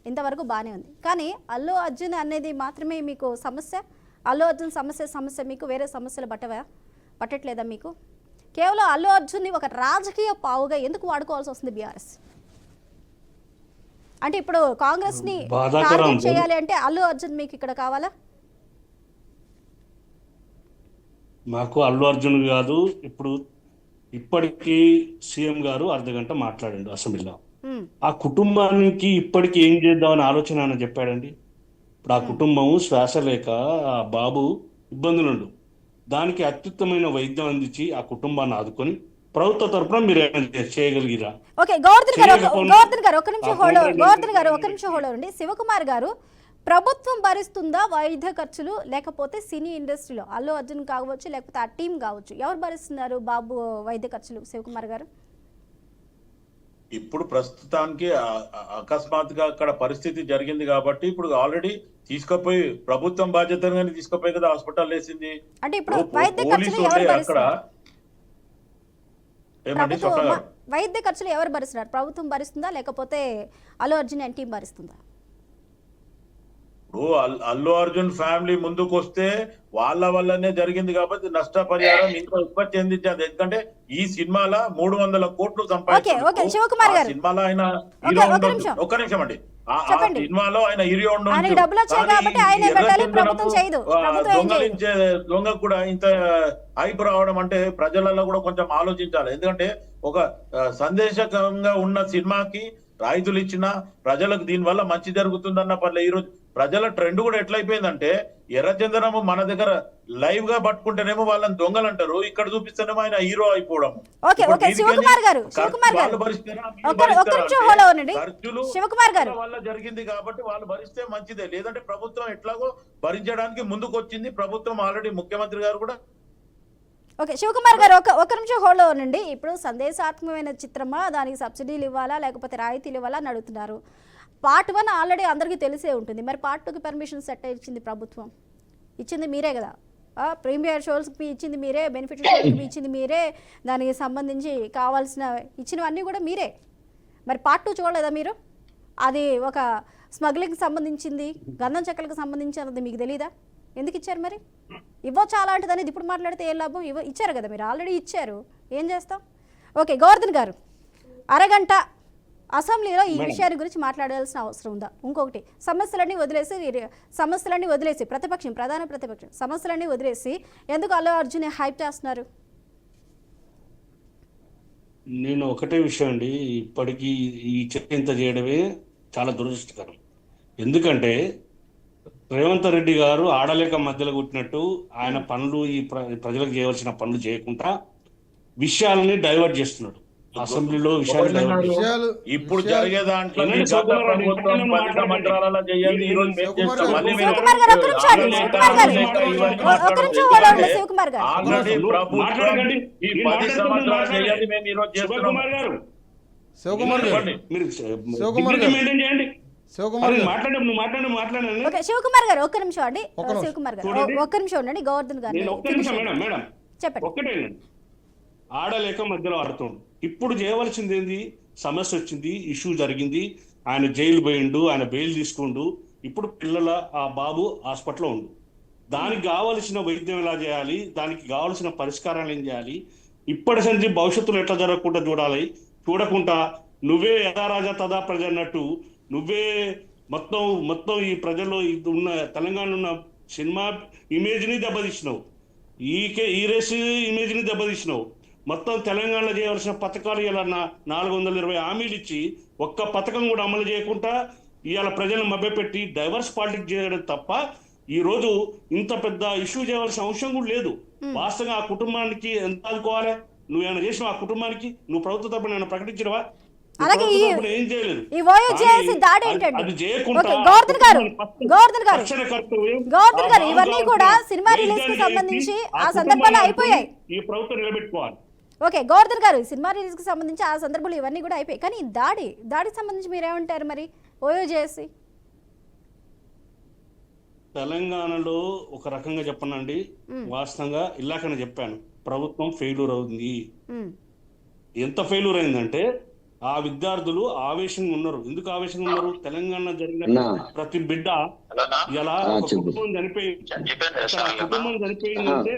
ఇంతవరకు బాగానే ఉంది. కానీ అల్లు అర్జున్ అనేది మాత్రమే మీకు సమస్య. అల్లు అర్జున్ సమస్య మీకు వేరే సమస్యలు పట్టట్లేదా మీకు? కేవలం అల్లు అర్జున్ని ఒక రాజకీయ పావుగా ఎందుకు వాడుకోవాల్సి వస్తుంది బీఆర్ఎస్? అంటే ఇప్పుడు కాంగ్రెస్ ని టార్గెట్ చేయాలి అంటే అల్లు అర్జున్ మీకు ఇక్కడ కావాలా? మాకు అల్లు అర్జున్ కాదు. ఇప్పటికీ సీఎం గారు అర్ధగంట మాట్లాడండి అసెంబ్లీలో. ఆ కుటుంబానికి ఇప్పటికి ఏం చేద్దామని ఆలోచన అని చెప్పాడండి. ఇప్పుడు ఆ కుటుంబం శ్వాస లేక ఆ బాబు ఇబ్బందులుండు, దానికి అత్యుత్తమైన వైద్యం అందించి ఆ కుటుంబాన్ని ఆదుకొని ప్రభుత్వ తరఫున మీరు చేయగలిగిరా? ఓకే, గోవర్ధన్ గారు ఒక నిమిషం హోల్డ్ అవ్వండి. శివకుమార్ గారు, ప్రభుత్వం భరిస్తుందా వైద్య ఖర్చులు, లేకపోతే సినీ ఇండస్ట్రీలో అల్లు అర్జున్ కావచ్చు, లేకపోతే ఆ టీం కావచ్చు, ఎవరు భరిస్తున్నారు బాబు వైద్య ఖర్చులు? శివకుమార్ గారు, ఇప్పుడు ప్రస్తుతానికి అకస్మాత్తుగా అక్కడ పరిస్థితి జరిగింది కాబట్టి ఇప్పుడు ఆల్రెడీ తీసుకుపోయి ప్రభుత్వం బాధ్యతగానే తీసుకుపోయి కదా హాస్పిటల్ వేసింది. అంటే ఇప్పుడు వైద్య ఖర్చులు ఎవరు భరిస్తున్నారు? వైద్య ఖర్చులు ఎవరు భరిస్తున్నారు? ప్రభుత్వం భరిస్తుందా, లేకపోతే అల్లు అర్జున్ అండ్ టీం భరిస్తుందా? ఇప్పుడు అల్లు అర్జున్ ఫ్యామిలీ ముందుకు వస్తే వాళ్ళ వల్లనే జరిగింది కాబట్టి నష్టపరిహారం ఇంకా ఎక్కువ చెందించారు. ఎందుకంటే ఈ సినిమాలో 300 కోట్లు సంపాదించారు. సినిమాలో ఆయన హీరో ఉండొచ్చు. ఒక్క నిమిషం అండి. ఆ సినిమాలో ఆయన హీరో దొంగలించే దొంగ కూడా ఇంత హైప్ రావడం అంటే ప్రజలలో కూడా కొంచెం ఆలోచించాలి. ఎందుకంటే ఒక సందేశకంగా ఉన్న సినిమాకి రైతులు ఇచ్చిన ప్రజలకు దీనివల్ల మంచి జరుగుతుందన్న పర్లే. ఈ రోజు ప్రజల ట్రెండ్ కూడా ఎట్లయిపోయిందంటే ఎర్రచందనము మన దగ్గర లైవ్ గా పట్టుకుంటేనేమో వాళ్ళని దొంగలు అంటారు, ఇక్కడ చూపిస్తేనేమో ఆయన హీరో అయిపోవడం. వల్ల జరిగింది కాబట్టి వాళ్ళు భరిస్తే మంచిదే. లేదంటే ప్రభుత్వం ఎట్లాగో భరించడానికి ముందుకు వచ్చింది. ప్రభుత్వం ఆల్రెడీ ముఖ్యమంత్రి గారు కూడా. ఓకే, శివకుమార్ గారు ఒక నిమిషం హోల్డ్ అవ్వండి. ఇప్పుడు సందేశాత్మకమైన చిత్రమా, దానికి సబ్సిడీలు ఇవ్వాలా లేకపోతే రాయితీలు ఇవ్వాలా అని అడుగుతున్నారు. పార్ట్ 1 ఆల్రెడీ అందరికీ తెలిసే ఉంటుంది. మరి పార్ట్ 2కి పర్మిషన్ సెట్ ఇచ్చింది ప్రభుత్వం, ఇచ్చింది మీరే కదా. ప్రీమియర్ షోస్కి ఇచ్చింది మీరే, బెనిఫిట్ షోస్కి ఇచ్చింది మీరే, దానికి సంబంధించి కావాల్సిన ఇచ్చినవన్నీ కూడా మీరే. మరి పార్ట్ 2 చూడలేదా మీరు? అది ఒక స్మగ్లింగ్కి సంబంధించింది, గంధం చెక్కలకు సంబంధించినది మీకు తెలీదా? ఎందుకు ఇచ్చారు మరి? ఇవ్వచ్చు అలాంటిది అనేది ఇప్పుడు మాట్లాడితే ఏం లాభం? ఇచ్చారు కదా మీరు, ఆల్రెడీ ఇచ్చారు, ఏం చేస్తాం? ఓకే, గోవర్ధన్ గారు, అరగంట అసెంబ్లీలో ఈ విషయాన్ని గురించి మాట్లాడాల్సిన అవసరం ఉందా? ఇంకొకటి, సమస్యలన్నీ వదిలేసి ప్రధాన ప్రతిపక్షం సమస్యలన్నీ వదిలేసి ఎందుకు అల్లు అర్జున్ హైప్ చేస్తున్నారు? నేను ఒకటే విషయం అండి, ఇప్పటికీ ఈ చర్చ ఇంత చేయడమే చాలా దురదృష్టకరం. ఎందుకంటే రేవంత్ రెడ్డి గారు ఆడలేక మధ్యలో కుట్టినట్టు ఆయన పనులు ఈ ప్రజలకు చేయవలసిన పనులు చేయకుండా విషయాలని డైవర్ట్ చేస్తున్నాడు. అసెంబ్లీలో విషయాలు ఇప్పుడు జరిగే దాంట్లో శివకుమార్ గారు ఒక్క నిమిషం అండి. శివకుమార్ గారు ఒక్క నిమిషం ఉండండి. గోవర్ధన్ గారు చెప్పండి. ఆడలేక మధ్యలో ఆడుతుండు. ఇప్పుడు చేయవలసింది ఏంది? సమస్య వచ్చింది, ఇష్యూ జరిగింది, ఆయన జైలు పోయిండు, ఆయన బెయిల్ తీసుకుండు. ఇప్పుడు ఆ బాబు హాస్పిటల్లో ఉండు. దానికి కావలసిన వైద్యం ఎలా చేయాలి, దానికి కావలసిన పరిష్కారాలు ఏం చేయాలి, ఇప్పటి నుంచి భవిష్యత్తులో ఎట్లా జరగకుండా చూడాలి. చూడకుండా నువ్వే యథా రాజా తదా ప్రజ అన్నట్టు నువ్వే మొత్తం ఈ ప్రజల్లో ఉన్న తెలంగాణ ఉన్న సినిమా ఇమేజ్ని దెబ్బతీసినావు, ఈ రేస్ ఇమేజ్ని దెబ్బతీసినావు. మొత్తం తెలంగాణలో చేయవలసిన పథకాలు ఇలా 420 హామీలు ఇచ్చి ఒక్క పథకం కూడా అమలు చేయకుండా ఇవాళ ప్రజలను మభ్యపెట్టి డైవర్స్ పాలిటిక్స్ చేయడం తప్ప ఈ రోజు ఇంత పెద్ద ఇష్యూ చేయవలసిన అవసరం కూడా లేదు. వాస్తవంగా ఆ కుటుంబానికి ఎంత ఆదుకోవాలి? నువ్వేమైనా చేసినావు? ఆ కుటుంబానికి నువ్వు ప్రభుత్వ తరపున ఏమైనా ప్రకటించినవా? అలాగే ఏం చేయలేదు. ఈ ఓయూ చేసి దాడి ఏంటండి? అది చేయకుండా ఓకే, గోవర్ధన్ గారు రక్షణ కర్తవ్యం గోవర్ధన్ గారు ఇవన్నీ కూడా సినిమా రిలీజ్ కి సంబంధించి ఆ సందర్భాలు అయిపోయాయి. ఈ ప్రభుత్వం నిలబెట్టుకోవాలి. ఓకే, గోవర్ధన్ గారు సినిమా రిలీజ్ కి సంబంధించి ఆ సందర్భాలు ఇవన్నీ కూడా అయిపోయాయి. కానీ దాడికి సంబంధించి మీరేమంటారు మరి? ఓయూ చేసి తెలంగాణలో ఒక రకంగా చెప్పనండి, వాస్తవంగా ఇలాకనే చెప్పాను, ప్రభుత్వం ఫెయిల్యూర్ అవుతుంది. ఎంత ఫెయిల్యూర్ అయిందంటే ఆ విద్యార్థులు ఆవేశంగా ఉన్నారు. ఎందుకు ఆవేశంగా ఉన్నారు? తెలంగాణ జరిగిన ప్రతి బిడ్డ ఇలా కుటుంబం చనిపోయిందంటే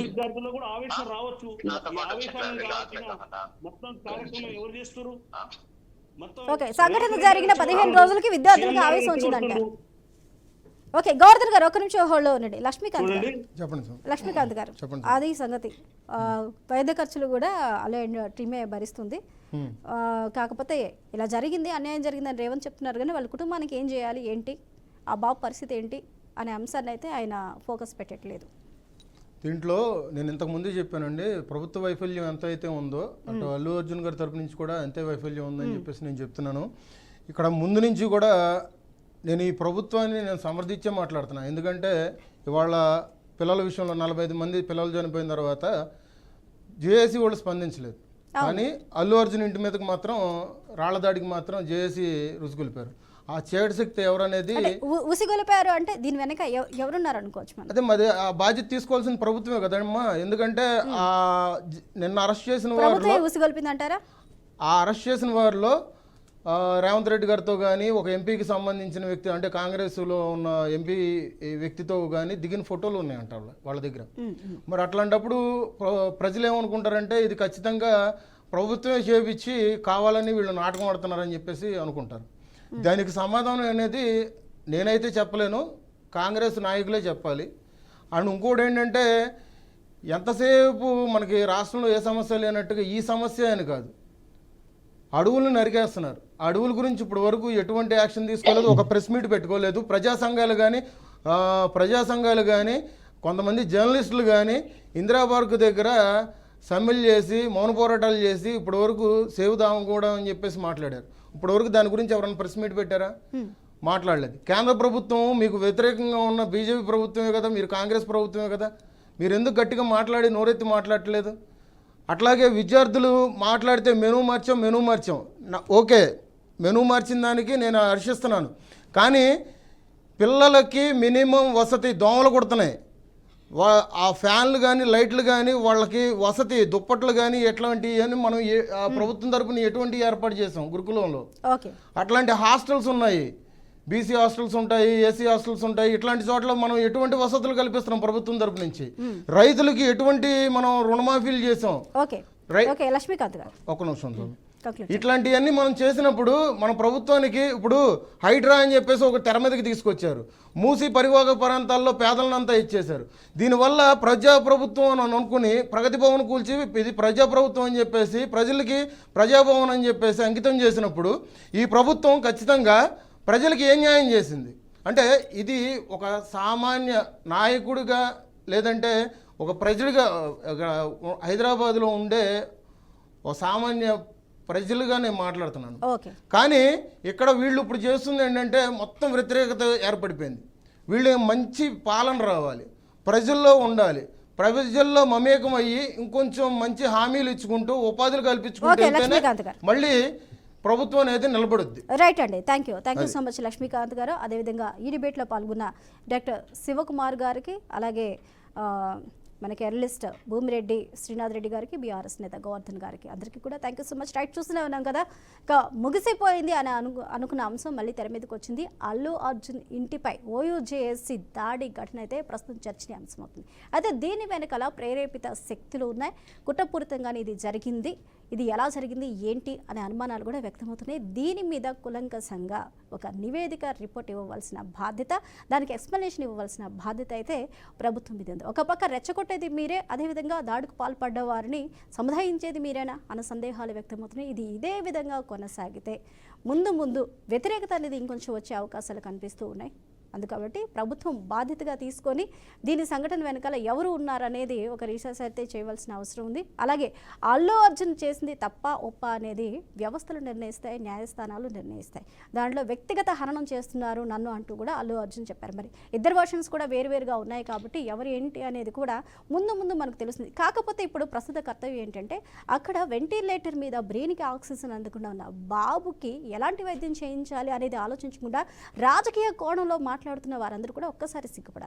విద్యార్థుల్లో కూడా ఆవేశం రావచ్చు. ఆవేశాన్ని మొత్తం కార్యక్రమం ఎవరు చేస్తారు? ఓకే, సంఘటన జరిగిన 15 రోజులకి విద్యార్థులకు ఆవేశం వచ్చిందంటారు. ఓకే, గోవర్ధన్ గారు ఒక నిమిషం హోల్డ్లో ఉండండి. లక్ష్మీకాంత్ గారు చెప్పండి. అది సంగతి. వైద్య ఖర్చులు కూడా అలా టీమే భరిస్తుంది. కాకపోతే ఇలా జరిగింది, అన్యాయం జరిగిందని రేవంత్ చెప్తున్నారు, కానీ వాళ్ళ కుటుంబానికి ఏం చేయాలి, ఏంటి ఆ బాబు పరిస్థితి ఏంటి అనే అంశాన్ని అయితే ఆయన ఫోకస్ పెట్టట్లేదు. దీంట్లో నేను ఇంతకుముందే చెప్పానండి, ప్రభుత్వ వైఫల్యం ఎంత అయితే ఉందో అటు అల్లు అర్జున్ గారి తరపు నుంచి కూడా అంతే వైఫల్యం ఉందని చెప్పేసి నేను చెప్తున్నాను. ఇక్కడ ముందు నుంచి కూడా నేను ఈ ప్రభుత్వాన్ని నేను సమర్థించే మాట్లాడుతున్నాను. ఎందుకంటే ఇవాళ పిల్లల విషయంలో 45 మంది పిల్లలు చనిపోయిన తర్వాత జేఏసీ వాళ్ళు స్పందించలేదు, కానీ అల్లు అర్జున్ ఇంటి మీదకి మాత్రం రాళ్ల దాడికి మాత్రం జేఏసీ రుసుగొలిపారు. ఆ చేడు శక్తి ఎవరనేది ఉసిగొలిపారు అంటే దీని వెనక ఎవరున్నారు అనుకోవచ్చు. అదే మరి ఆ బాధ్యత తీసుకోవాల్సిన ప్రభుత్వమే కదమ్మా. ఎందుకంటే ఆ నిన్న అరెస్ట్ చేసిన వారిలో ఉసిగొలిపిందంటారా? ఆ అరెస్ట్ చేసిన వారిలో రేవంత్ రెడ్డి గారితో కానీ ఒక ఎంపీకి సంబంధించిన వ్యక్తి అంటే కాంగ్రెస్లో ఉన్న ఎంపీ వ్యక్తితో కానీ దిగిన ఫోటోలు ఉన్నాయంట వాళ్ళ దగ్గర. మరి అట్లాంటప్పుడు ప్రజలు ఏమనుకుంటారంటే ఇది ఖచ్చితంగా ప్రభుత్వమే చేపించి కావాలని వీళ్ళు నాటకం ఆడుతున్నారని చెప్పేసి అనుకుంటారు. దానికి సమాధానం అనేది నేనైతే చెప్పలేను, కాంగ్రెస్ నాయకులే చెప్పాలి. అండ్ ఇంకోటి ఏంటంటే ఎంతసేపు మనకి రాష్ట్రంలో ఏ సమస్య లేనట్టుగా ఈ సమస్య అని కాదు, అడవులను నరికేస్తున్నారు. అడవుల గురించి ఇప్పుడు వరకు ఎటువంటి యాక్షన్ తీసుకోలేదు, ఒక ప్రెస్ మీట్ పెట్టుకోలేదు. ప్రజా సంఘాలు కానీ కొంతమంది జర్నలిస్టులు కానీ ఇందిరా పార్క్ దగ్గర సమ్మెలు చేసి మౌన పోరాటాలు చేసి ఇప్పటి వరకు సేవ్ దామకూడదు అని చెప్పేసి మాట్లాడారు. ఇప్పటి వరకు దాని గురించి ఎవరైనా ప్రెస్ మీట్ పెట్టారా? మాట్లాడలేదు. కేంద్ర ప్రభుత్వం మీకు వ్యతిరేకంగా ఉన్న బీజేపీ ప్రభుత్వమే కదా, మీరు కాంగ్రెస్ ప్రభుత్వమే కదా, మీరు ఎందుకు గట్టిగా మాట్లాడి నోరెత్తి మాట్లాడట్లేదు? అట్లాగే విద్యార్థులు మాట్లాడితే మెనూ మార్చాం ఓకే, మెనూ మార్చిన దానికి నేను హర్షిస్తున్నాను. కానీ పిల్లలకి మినిమం వసతి దోమలు కొడుతున్నాయి. ఆ ఫ్యాన్లు కానీ లైట్లు కానీ వాళ్ళకి వసతి దుప్పట్లు కానీ ఎట్లాంటివి అని మనం ప్రభుత్వం తరపున ఎటువంటి ఏర్పాటు చేసాం గురుకులంలో. అట్లాంటి హాస్టల్స్ ఉన్నాయి, బీసీ హాస్టల్స్ ఉంటాయి, ఏసీ హాస్టల్స్ ఉంటాయి. ఇట్లాంటి చోట్ల మనం ఎటువంటి వసతులు కల్పిస్తున్నాం ప్రభుత్వం తరపు నుంచి? రైతులకి ఎటువంటి మనం రుణమాఫీలు చేసాం? ఒక నిమిషం. ఇట్లాంటివన్నీ మనం చేసినప్పుడు మన ప్రభుత్వానికి ఇప్పుడు హైడ్రా అని చెప్పేసి ఒక తెర మీదకి తీసుకొచ్చారు. మూసి పరివాహక ప్రాంతాల్లో పేదలనంతా ఇచ్చేశారు. దీనివల్ల ప్రజాప్రభుత్వం అని అనుకుని ప్రగతి భవన్ కూల్చి ఇది ప్రజాప్రభుత్వం అని చెప్పేసి ప్రజలకి ప్రజాభవన్ అని చెప్పేసి అంకితం చేసినప్పుడు ఈ ప్రభుత్వం ఖచ్చితంగా ప్రజలకి ఏం న్యాయం చేసింది? అంటే ఇది ఒక సామాన్య నాయకుడిగా లేదంటే ఒక ప్రజలుగా హైదరాబాద్లో ఉండే ఒక సామాన్య ప్రజలుగా నేను మాట్లాడుతున్నాను. కానీ ఇక్కడ వీళ్ళు ఇప్పుడు చేస్తుంది ఏంటంటే మొత్తం వ్యతిరేకత ఏర్పడిపోయింది. వీళ్ళు మంచి పాలన రావాలి, ప్రజల్లో ఉండాలి, ప్రజల్లో మమేకం అయ్యి ఇంకొంచెం మంచి హామీలు ఇచ్చుకుంటూ ఉపాధులు కల్పించుకుంటూ మళ్ళీ ప్రభుత్వం అనేది నిలబడుద్ది. రైట్ అండి, thank you so much Lakshmikanth గారు. అదేవిధంగా ఈ డిబేట్లో పాల్గొన్న డాక్టర్ శివకుమార్ గారికి, అలాగే మనకి ఎర్నలిస్ట్ భూమిరెడ్డి శ్రీనాథ్ రెడ్డి గారికి, బీఆర్ఎస్ నేత గోవర్ధన్ గారికి, అందరికీ కూడా thank you so much. Right, చూస్తూనే ఉన్నాం కదా, ఇక ముగిసిపోయింది అని అనుకున్న అంశం మళ్ళీ తెర మీదకి వచ్చింది. అల్లు అర్జున్ ఇంటిపై ఓయూజేఏసీ దాడి ఘటన అయితే ప్రస్తుతం చర్చనీయాంశం అవుతుంది. అయితే దీని వెనకాల ప్రేరేపిత శక్తులు ఉన్నాయి, కుట్రపూరితంగానే ఇది జరిగింది, ఇది ఎలా జరిగింది ఏంటి అనే అనుమానాలు కూడా వ్యక్తమవుతున్నాయి. దీని మీద కులంకషంగా ఒక నివేదిక రిపోర్ట్ ఇవ్వవలసిన బాధ్యత, దానికి ఎక్స్ప్లెనేషన్ ఇవ్వవలసిన బాధ్యత అయితే ప్రభుత్వం మీద ఉంది. ఒక పక్క రెచ్చగొట్టేది మీరే, అదేవిధంగా దాడికి పాల్పడ్డ వారిని సముదాయించేది మీరేనా అన్న సందేహాలు వ్యక్తమవుతున్నాయి. ఇది ఇదే విధంగా కొనసాగితే ముందు ముందు వ్యతిరేకత అనేది ఇంకొంచెం వచ్చే అవకాశాలు కనిపిస్తూ ఉన్నాయి. అందుకబట్టి ప్రభుత్వం బాధ్యతగా తీసుకొని దీని సంఘటన వెనకాల ఎవరు ఉన్నారనేది ఒక రీసెర్చ్ అయితే చేయవలసిన అవసరం ఉంది. అలాగే అల్లు అర్జున్ చేసింది తప్ప ఒప్ప అనేది వ్యవస్థలు నిర్ణయిస్తాయి, న్యాయస్థానాలు నిర్ణయిస్తాయి. దాంట్లో వ్యక్తిగత హననం చేస్తున్నారు నన్ను అంటూ కూడా అల్లు అర్జున్ చెప్పారు. మరి ఇద్దరు వర్షన్స్ కూడా వేరువేరుగా ఉన్నాయి కాబట్టి ఎవరు ఏంటి అనేది కూడా ముందు ముందు మనకు తెలుస్తుంది. కాకపోతే ఇప్పుడు ప్రస్తుత కర్తవ్యం ఏంటంటే అక్కడ వెంటిలేటర్ మీద బ్రెయిన్కి ఆక్సిజన్ అందకుండా ఉన్న బాబుకి ఎలాంటి వైద్యం చేయించాలి అనేది ఆలోచించకుండా రాజకీయ కోణంలో మాట్లాడుతున్న వారందరూ కూడా ఒక్కసారి సిగ్గుపడాలి.